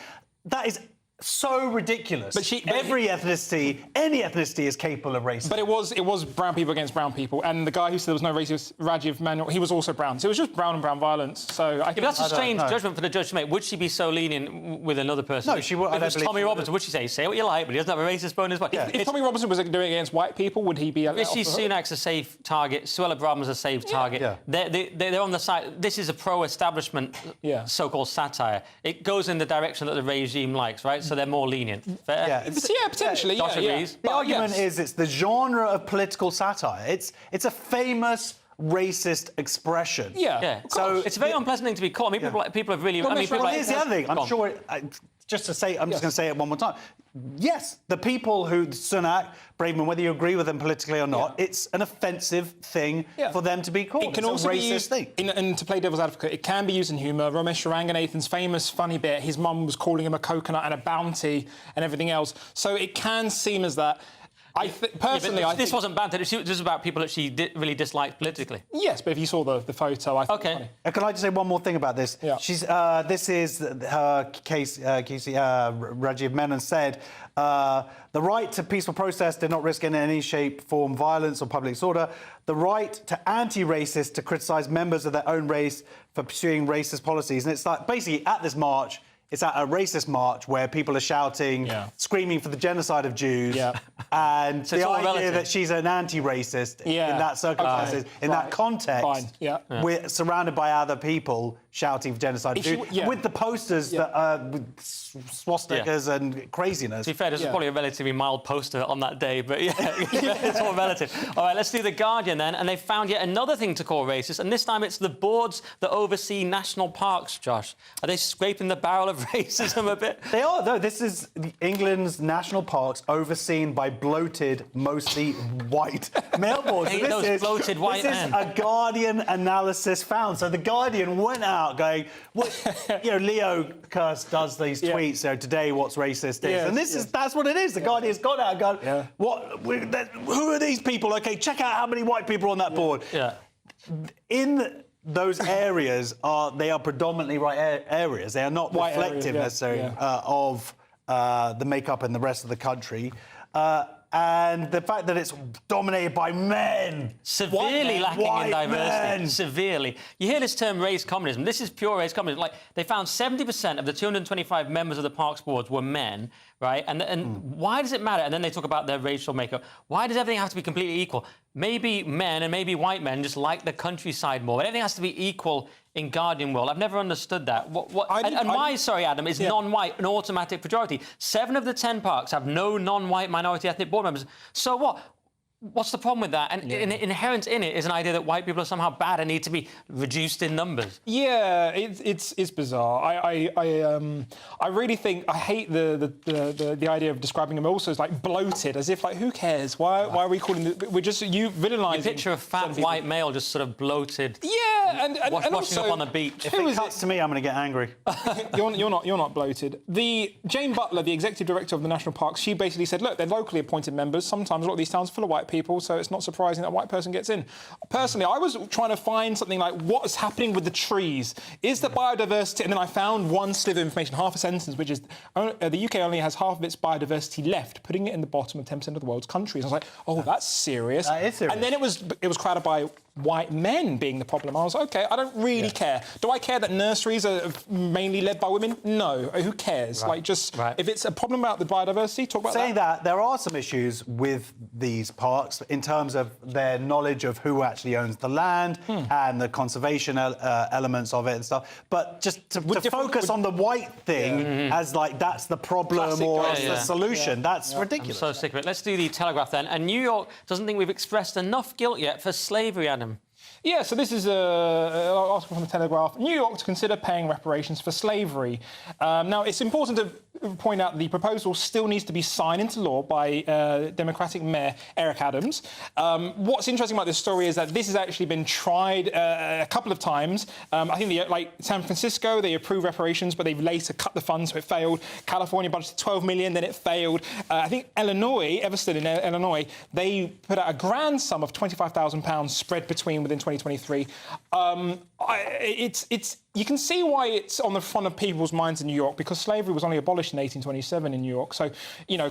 That is so ridiculous. But any ethnicity is capable of racism. But it was brown people against brown people, and the guy who said there was no racist, Rajiv Manuel, he was also brown. So it was just brown and brown violence. So I think that's a strange judgment for the judge to make. Would she be so lenient with another person? No, she would. If it was Tommy Robinson, would she say what you like, but he doesn't have a racist bone in his body? If Tommy Robinson was doing it against white people, would he be? Rishi Sunak's a safe target. Suella Braverman's a safe target. Yeah. They're on the side. This is a pro-establishment so-called satire. It goes in the direction that the regime likes, right? So they're more lenient. Fair? Potentially. Josh agrees. The argument is it's the genre of political satire. It's a famous racist expression. Yeah. So it's a very unpleasant thing to be caught. I mean, people have really. Here's the other thing. I'm sure. Just to say, I'm just going to say it one more time. Yes, the people who Sunak, Braverman, whether you agree with them politically or not, it's an offensive thing for them to be called. It can also be used, and to play devil's advocate, it can be used in humour. Ramesh Ranganathan's famous funny bit, his mum was calling him a coconut and a bounty and everything else. So it can seem as that. Personally, this wasn't banter. This was about people that she really disliked politically. Yes, but if you saw the photo, I think okay. It's funny. Can I just say one more thing about this? Yeah. This is her case. Rajiv Menon said the right to peaceful protest did not risk in any shape, form, violence or public disorder. The right to anti-racists to criticise members of their own race for pursuing racist policies. And it's like basically at this march. It's at a racist march where people are shouting, screaming for the genocide of Jews, and so the idea that she's an anti-racist in that circumstances, in that context, we're surrounded by other people shouting for genocide of Jews, with the posters that are with swastikas and craziness. To be fair, this is probably a relatively mild poster on that day, but it's all relative. All right, let's do The Guardian then, and they found yet another thing to call racist, and this time it's the boards that oversee national parks, Josh. Are they scraping the barrel of racism a bit? They are, though. This is England's national parks overseen by bloated, mostly white male boards. Those bloated white men. This is a Guardian analysis found. So the Guardian went out going, Leo Kirst does these tweets, today what's racist is. And that's what it is. The Guardian's gone out and gone, who are these people? OK, check out how many white people are on that board. In those areas they are predominantly right areas. They are not white reflective necessarily of the makeup in the rest of the country. And the fact that it's dominated by men. Severely lacking in diversity. Severely. You hear this term race communism. This is pure race communism. Like, they found 70% of the 225 members of the Parks Board were men, right? And why does it matter? And then they talk about their racial makeup. Why does everything have to be completely equal? Maybe men and maybe white men just like the countryside more. Everything has to be equal in Guardian world. I've never understood that. Why, sorry, Adam, is non-white an automatic majority? 7 of the 10 parks have no non-white minority ethnic board members. So what? What's the problem with that? And inherent in it is an idea that white people are somehow bad and need to be reduced in numbers. Yeah, it's bizarre. I really think I hate the idea of describing them also as like bloated, as if like who cares? Why are we calling it? We're just villainising. You picture a fat white male just sort of bloated. Yeah, and washing also, up on the beach. If it cuts to me, I'm going to get angry. You're not bloated. Jane Butler, the executive director of the national parks, she basically said, look, they're locally appointed members. Sometimes a lot of these towns are full of white people, so it's not surprising that a white person gets in. Personally, I was trying to find something like what's happening with the trees. Is the biodiversity... And then I found one sliver of information, half a sentence, which is the UK only has half of its biodiversity left, putting it in the bottom of 10% of the world's countries. I was like, oh, that's serious. That is serious. And then it was crowded by white men being the problem. I was like, OK, I don't really care. Do I care that nurseries are mainly led by women? No. Who cares? Right. Like, just... Right. If it's a problem about the biodiversity, talk about Saying that, there are some issues with these parks in terms of their knowledge of who actually owns the land and the conservation elements of it and stuff. But just to focus on the white thing as like that's the problem or it's the solution, that's ridiculous. I'm so sick of it. Let's do the Telegraph then. And New York doesn't think we've expressed enough guilt yet for slavery, Adam. Yeah, so this is an article from the Telegraph. New York to consider paying reparations for slavery. Now, it's important to point out the proposal still needs to be signed into law by Democratic Mayor Eric Adams. What's interesting about this story is that this has actually been tried a couple of times. I think, like San Francisco, they approved reparations, but they've later cut the funds, so it failed. California budgeted $12 million, then it failed. I think Illinois, Evanston in Illinois, they put out a grand sum of £25,000 spread within 2023. You can see why it's on the front of people's minds in New York, because slavery was only abolished in 1827 in New York, so,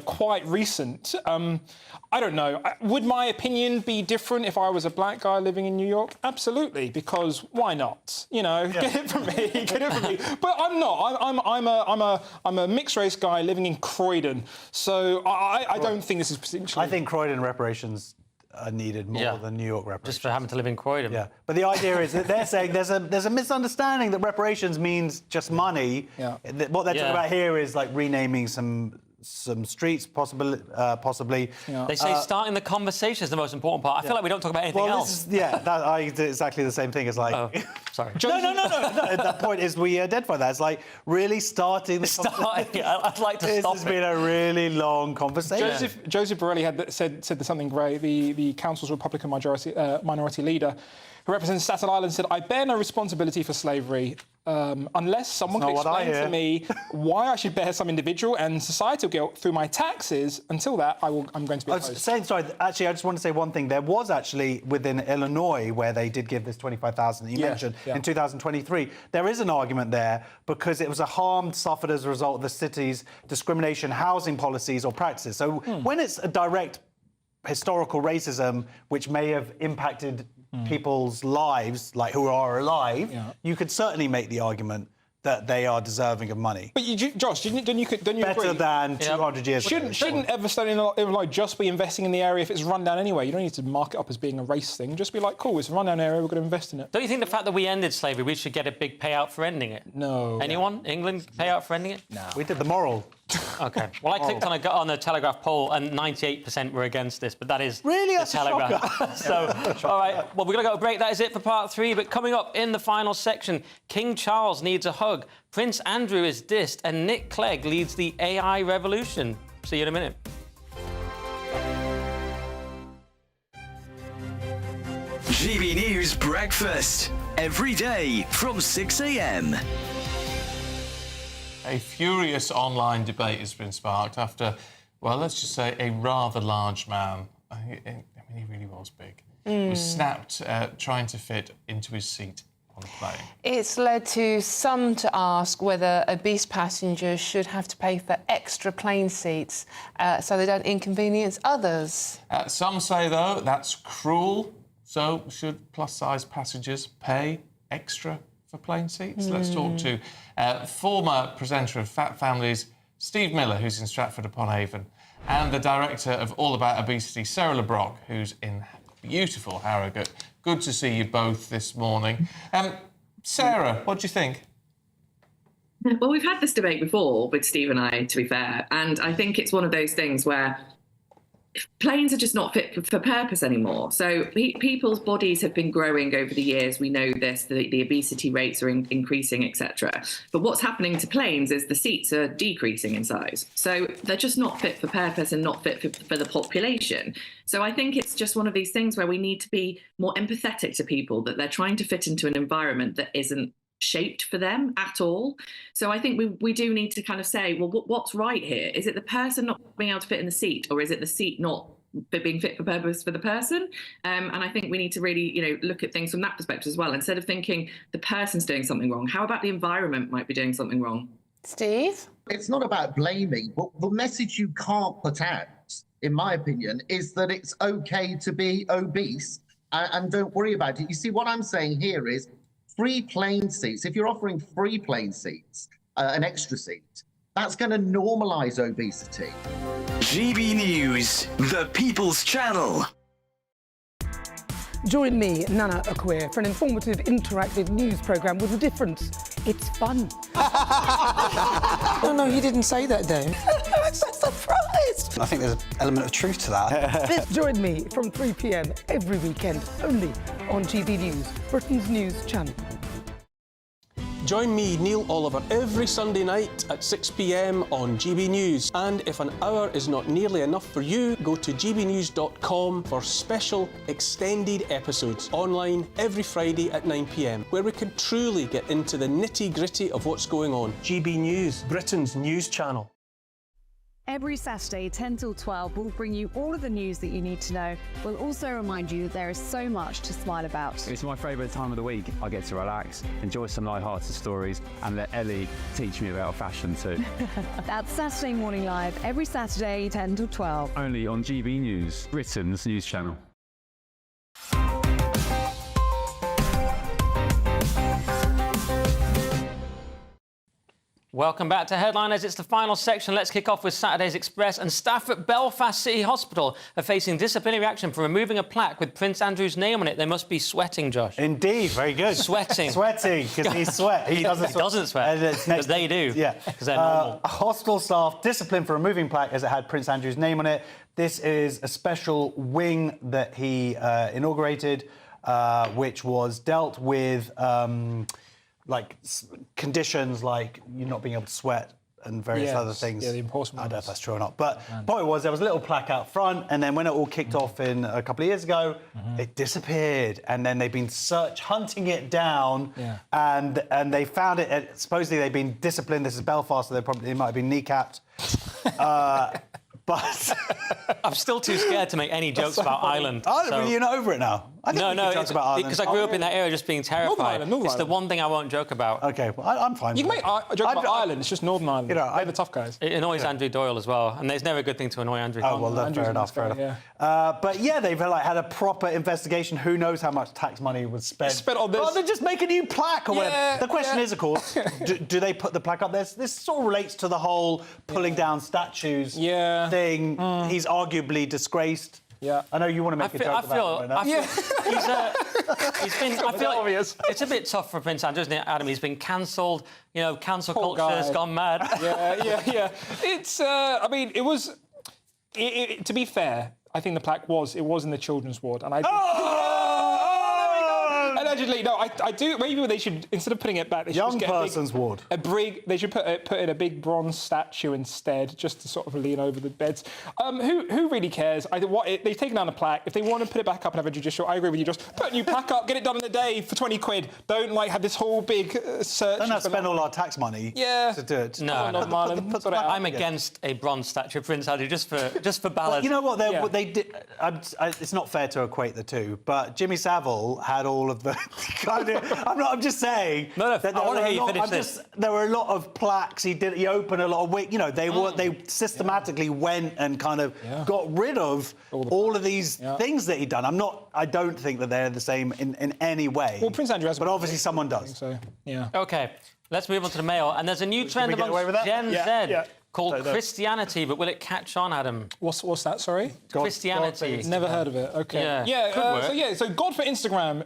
quite recent. I don't know. Would my opinion be different if I was a black guy living in New York? Absolutely, because why not? Get it from me, get it from me. But I'm not. I'm a mixed-race guy living in Croydon, so I don't think this is potentially... I think Croydon reparations are needed more than New York reparations. Just for having to live in Croydon. Yeah, but the idea is that they're saying there's a misunderstanding that reparations means just money. Yeah. What they're talking about here is like renaming some streets, possibly. They say starting the conversation is the most important part. I feel like we don't talk about anything else. I did exactly the same thing. It's like... Sorry. That point is we identify that as like really starting the conversation. I'd like to stop it. This has been a really long conversation. Joseph Borrelli said something great. The council's Republican minority leader, who represents Staten Island, said, "I bear no responsibility for slavery unless someone can explain to me why I should bear some individual and societal guilt through my taxes. Until that, I'm going to be opposed." I just want to say one thing. There was actually within Illinois where they did give this 25,000 that you mentioned in 2023. There is an argument there because it was a harm suffered as a result of the city's discrimination, housing policies or practices. So when it's a direct historical racism which may have impacted people's lives, like who are alive, you could certainly make the argument that they are deserving of money. But Josh, don't you agree? Better than 200 years ago. Shouldn't Everstone in Illinois just be investing in the area if it's run down anyway? You don't need to mark it up as being a race thing. Just be like, cool, it's a run down area, we're going to invest in it. Don't you think the fact that we ended slavery, we should get a big payout for ending it? No. Anyone? England payout for ending it? No. We did the moral. OK. Well, I clicked on the Telegraph poll and 98% were against this, but that is really the Telegraph. So, all right, well, we're going to go to break. That is it for part 3. But coming up in the final section, King Charles needs a hug, Prince Andrew is dissed, and Nick Clegg leads the AI revolution. See you in a minute. GB News Breakfast, every day from 6 a.m. A furious online debate has been sparked after, well, let's just say a rather large man, I mean, he really was big, was snapped trying to fit into his seat on a plane. It's led to some to ask whether obese passengers should have to pay for extra plane seats so they don't inconvenience others. Some say, though, that's cruel. So should plus-size passengers pay extra for plane seats? Let's talk to former presenter of Fat Families, Steve Miller, who's in Stratford-upon-Avon, and the director of All About Obesity, Sarah LeBrock, who's in beautiful Harrogate. Good to see you both this morning. Sarah, what do you think? Well, we've had this debate before with Steve and I, to be fair, and I think it's one of those things where planes are just not fit for purpose anymore. So people's bodies have been growing over the years. We know this, the obesity rates are increasing, etc. But what's happening to planes is the seats are decreasing in size. So they're just not fit for purpose and not fit for the population. So I think it's just one of these things where we need to be more empathetic to people, that they're trying to fit into an environment that isn't shaped for them at all. So I think we do need to kind of say, well, what's right here? Is it the person not being able to fit in the seat, or is it the seat not being fit for purpose for the person? And I think we need to really, look at things from that perspective as well. Instead of thinking the person's doing something wrong, how about the environment might be doing something wrong? Steve? It's not about blaming, but the message you can't put out, in my opinion, is that it's okay to be obese and don't worry about it. You see, what I'm saying here is free plane seats. If you're offering free plane seats, an extra seat, that's going to normalise obesity. GB News, the People's Channel. Join me, Nana Akwe, for an informative, interactive news programme with a difference. It's fun. No, he didn't say that, though. I'm so surprised. I think there's an element of truth to that. Join me from 3 p.m. every weekend, only on GB News, Britain's news channel. Join me, Neil Oliver, every Sunday night at 6 p.m. on GB News. And if an hour is not nearly enough for you, go to gbnews.com for special extended episodes online every Friday at 9 p.m, where we can truly get into the nitty-gritty of what's going on. GB News, Britain's news channel. Every Saturday, 10 till 12, we'll bring you all of the news that you need to know. We'll also remind you that there is so much to smile about. It's my favourite time of the week. I get to relax, enjoy some light-hearted stories, and let Ellie teach me about fashion too. That's Saturday Morning Live, every Saturday, 10 till 12. Only on GB News, Britain's news channel. Welcome back to Headliners. It's the final section. Let's kick off with Saturday's Express. And staff at Belfast City Hospital are facing disciplinary action for removing a plaque with Prince Andrew's name on it. They must be sweating, Josh. Indeed, very good. Sweating. Sweating, because he sweat. He doesn't sweat. But they do. Yeah. Because they're normal. Hospital staff disciplined for removing plaque as it had Prince Andrew's name on it. This is a special wing that he inaugurated which was dealt with conditions like you not being able to sweat and various other things. Yeah, the enforcement. I don't know if that's true or not. But the point was, there was a little plaque out front, and then when it all kicked off in a couple of years ago, it disappeared. And then they've been hunting it down, and they found it. Supposedly they've been disciplined. This is Belfast, so they might have been kneecapped. But I'm still too scared to make any jokes about Ireland. You're not over it now. I think we can joke about Ireland. Because I grew up in that era just being terrified. It's the one thing I won't joke about. OK, well, I'm fine. You can make a joke about Ireland, it's just Northern Ireland. They're the tough guys. It annoys Andrew Doyle as well, and there's never a good thing to annoy Andrew. Oh, well, fair enough. But yeah, they've had a proper investigation. Who knows how much tax money was spent on this? Rather than just make a new plaque or whatever. The question is, of course, do they put the plaque up there? This sort of relates to the whole pulling down statues thing. He's arguably disgraced. Yeah, I know you want to make a joke about it right now. I feel like it's a bit tough for Prince Andrew, isn't it, Adam? He's been cancelled. You know, cancel culture has gone mad. Yeah. It's. I mean, it was. To be fair, I think the plaque was in the children's ward, and allegedly, no, I do. Maybe they should, instead of putting it back, they should young person's ward. They should put in a big bronze statue instead, just to sort of lean over the beds. Who really cares? They've taken down the plaque. If they want to put it back up and have a judicial, I agree with you. Just put a new plaque up, get it done in a day for 20 quid. Don't have this whole big search. Don't spend all our tax money to do it. No. I'm against a bronze statue of Prince Andrew just for ballad. Well, you know what? They did. It's not fair to equate the two, but Jimmy Savile had all of the. I'm just saying. No, I want to hear you finish this. There were a lot of plaques. He opened a lot of. You know, they systematically went and kind of got rid of all of these things that he'd done. I don't think that they're the same in any way. Well, Prince Andrew has, but obviously someone does. So yeah. Okay, let's move on to the Mail. And there's a new trend amongst Gen Z. Called Christianity, but will it catch on, Adam? What's that? Sorry, Christianity. Never heard of it. Okay. So God for Instagram,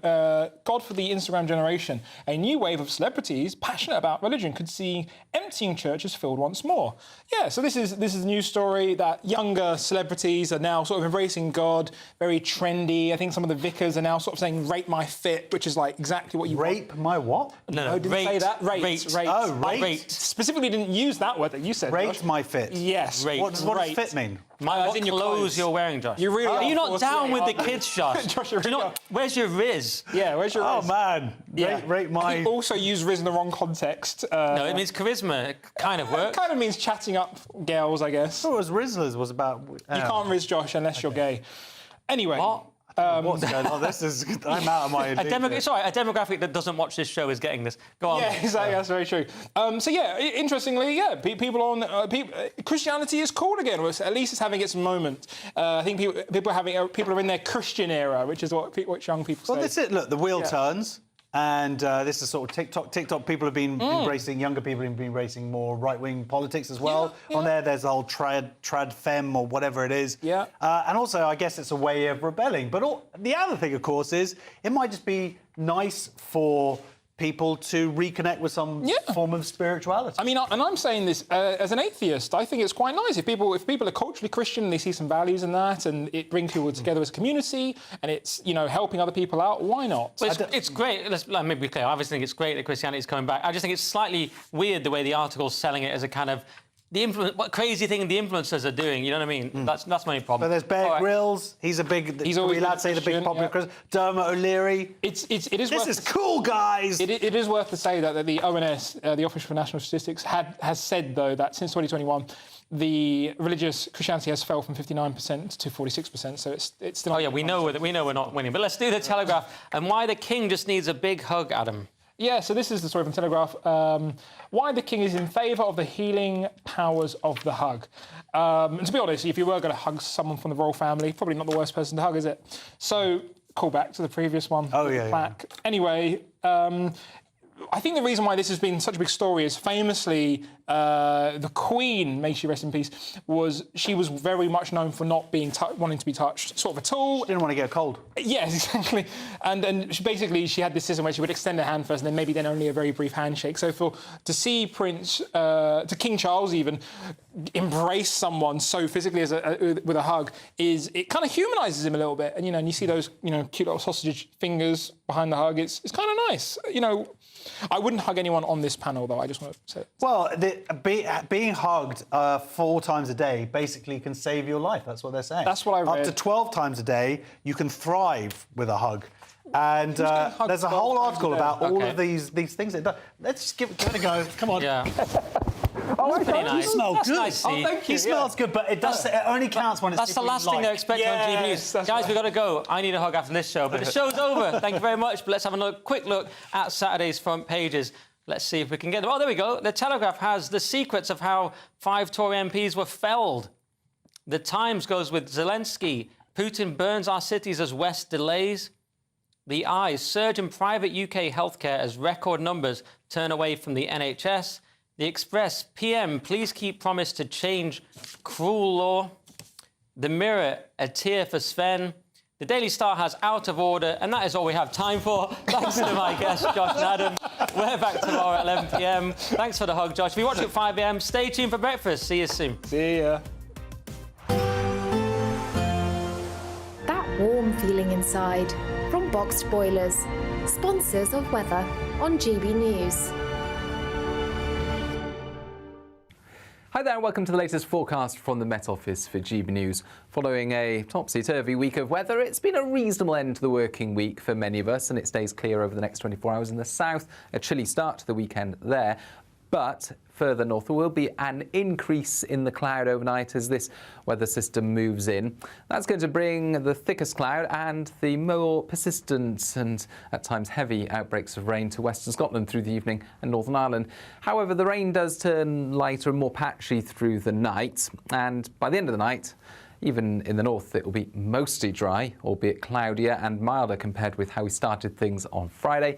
God for the Instagram generation. A new wave of celebrities passionate about religion could see emptying churches filled once more. Yeah. So this is a news story that younger celebrities are now sort of embracing God. Very trendy. I think some of the vicars are now sort of saying "rape my fit," which is like exactly what you rape my what? No, didn't say that. Rate. Oh, rate. Specifically, didn't use that word that you said. Rate my fit. Yes. What does fit mean? What clothes you're wearing, Josh? You really are you not down with the kids, Josh? Josh, where's your Riz? Yeah, where's your Riz? Oh, man. Yeah. Rate my... He also used Riz in the wrong context. No, it means charisma. It kind of works. It kind of means chatting up girls, I guess. I thought it was Rizzlers was about... You can't Riz Josh unless you're gay. Anyway... What? What's going on? I'm out of my... a demographic that doesn't watch this show is getting this. Go on. Yeah, exactly. That's very true. Interestingly, people on Christianity is cool again. Or at least it's having its moment. I think people are in their Christian era, which is what young people say. Well, that's it. Look, the wheel turns. And this is sort of TikTok. People have been embracing, younger people have been embracing more right-wing politics as well. On there, there's the whole trad femme or whatever it is. Yeah. And also, I guess it's a way of rebelling. But the other thing, of course, is it might just be nice for people to reconnect with some form of spirituality. I mean, and I'm saying this as an atheist. I think it's quite nice if people are culturally Christian and they see some values in that, and it brings people together as a community, and it's helping other people out. Why not? Well, it's great. Let me be clear. I obviously think it's great that Christianity is coming back. I just think it's slightly weird the way the article's selling it as a kind of what crazy thing the influencers are doing, you know what I mean? That's my only problem. But there's Bear Grylls. He's always allowed to say the big popular Christian. Dermot O'Leary. This is cool, guys. It is worth to say that the ONS, the Office for National Statistics, has said though that since 2021. The religious Christianity has fell from 59% to 46%, so it's still... Oh, yeah, we know we're not winning. But let's do the Telegraph. And why the King just needs a big hug, Adam. Yeah, so this is the story from Telegraph. Why the King is in favour of the healing powers of the hug. And to be honest, if you were going to hug someone from the royal family, probably not the worst person to hug, is it? So, call back to the previous one. Oh, yeah. Plaque. Anyway... I think the reason why this has been such a big story is famously the Queen, may she rest in peace, she was very much known for not being wanting to be touched sort of at all. She didn't want to get cold. Yes, exactly. And she had this system where she would extend her hand first and then only a very brief handshake. So to see to King Charles even embrace someone so physically with a hug it kind of humanises him a little bit. And and you see those cute little sausage fingers behind the hug. It's kind of nice. I wouldn't hug anyone on this panel, though. I just want to say. Well, being hugged 4 times a day basically can save your life. That's what they're saying. That's what I read. Up to 12 times a day, you can thrive with a hug. And there's a whole article about all of these things. Let's just give it a go. Come on. Yeah. Oh, pretty nice. You smell That's good. nice, Oh, thank you. He smells good, but it only counts when it's That's the last thing they're expecting on GB News. Guys, we've got to go. I need a hug after this show. But the show's over. Thank you very much. But let's have a quick look at Saturday's front pages. Let's see if we can get them. Oh, there we go. The Telegraph has the secrets of how 5 Tory MPs were felled. The Times goes with Zelensky. Putin burns our cities as West delays. The Eye, surge in private UK healthcare as record numbers turn away from the NHS. The Express, PM, please keep promise to change cruel law. The Mirror, a tear for Sven. The Daily Star has Out of Order, and that is all we have time for. Thanks to my guests, Josh and Adam. We're back tomorrow at 11 p.m. Thanks for the hug, Josh. If you watch at 5 a.m, stay tuned for breakfast. See you soon. See ya. That warm feeling inside from Boxed Boilers, sponsors of weather on GB News. Hi there, and welcome to the latest forecast from the Met Office for GB News. Following a topsy-turvy week of weather, it's been a reasonable end to the working week for many of us, and it stays clear over the next 24 hours in the south. A chilly start to the weekend there. But further north, there will be an increase in the cloud overnight as this weather system moves in. That's going to bring the thickest cloud and the more persistent and at times heavy outbreaks of rain to western Scotland through the evening and Northern Ireland. However, the rain does turn lighter and more patchy through the night, and by the end of the night, even in the north, it will be mostly dry, albeit cloudier and milder compared with how we started things on Friday.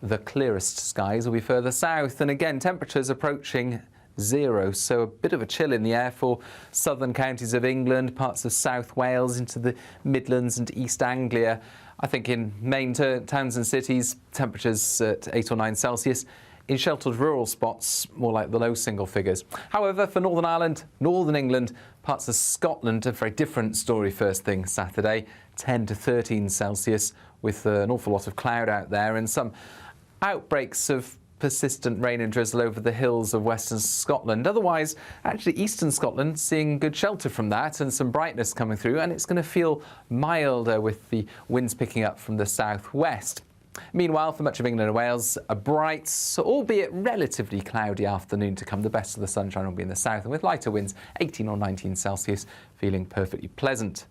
The clearest skies will be further south, and again, temperatures approaching 0, so a bit of a chill in the air for southern counties of England, parts of South Wales, into the Midlands and East Anglia. I think in main towns and cities, temperatures at 8 or 9 Celsius. In sheltered rural spots, more like the low single figures. However, for Northern Ireland, Northern England, parts of Scotland, a very different story first thing Saturday, 10 to 13 Celsius, with an awful lot of cloud out there and some outbreaks of persistent rain and drizzle over the hills of western Scotland. Otherwise, actually, eastern Scotland seeing good shelter from that and some brightness coming through, and it's going to feel milder with the winds picking up from the southwest. Meanwhile, for much of England and Wales, a bright, albeit relatively cloudy afternoon to come. The best of the sunshine will be in the south, and with lighter winds, 18 or 19 Celsius, feeling perfectly pleasant.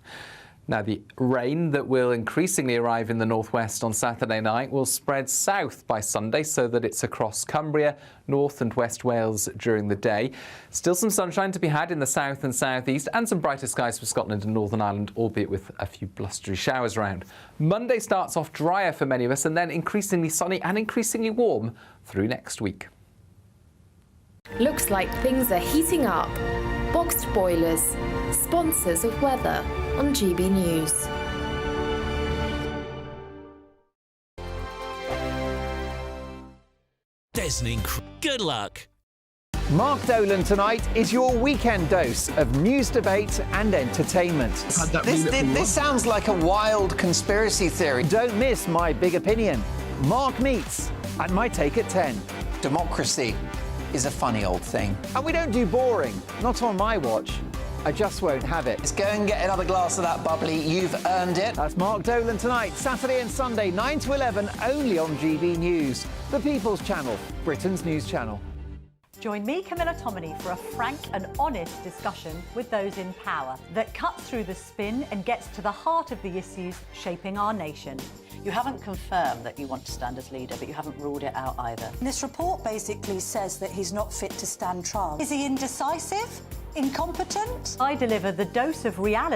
Now, the rain that will increasingly arrive in the northwest on Saturday night will spread south by Sunday so that it's across Cumbria, North and West Wales during the day. Still some sunshine to be had in the south and southeast, and some brighter skies for Scotland and Northern Ireland, albeit with a few blustery showers around. Monday starts off drier for many of us, and then increasingly sunny and increasingly warm through next week. Looks like things are heating up. Boxed Boilers, sponsors of weather on GB News. Good luck. Mark Dolan tonight is your weekend dose of news, debate and entertainment. This sounds like a wild conspiracy theory. Don't miss my big opinion. Mark meets and my take at 10. Democracy is a funny old thing. And we don't do boring, not on my watch. I just won't have it. Let's go and get another glass of that bubbly. You've earned it. That's Mark Dolan tonight, Saturday and Sunday, 9 to 11, only on GB News, the People's Channel, Britain's news channel. Join me, Camilla Tominey, for a frank and honest discussion with those in power that cuts through the spin and gets to the heart of the issues shaping our nation. You haven't confirmed that you want to stand as leader, but you haven't ruled it out either. This report basically says that he's not fit to stand trial. Is he indecisive? Incompetent? I deliver the dose of reality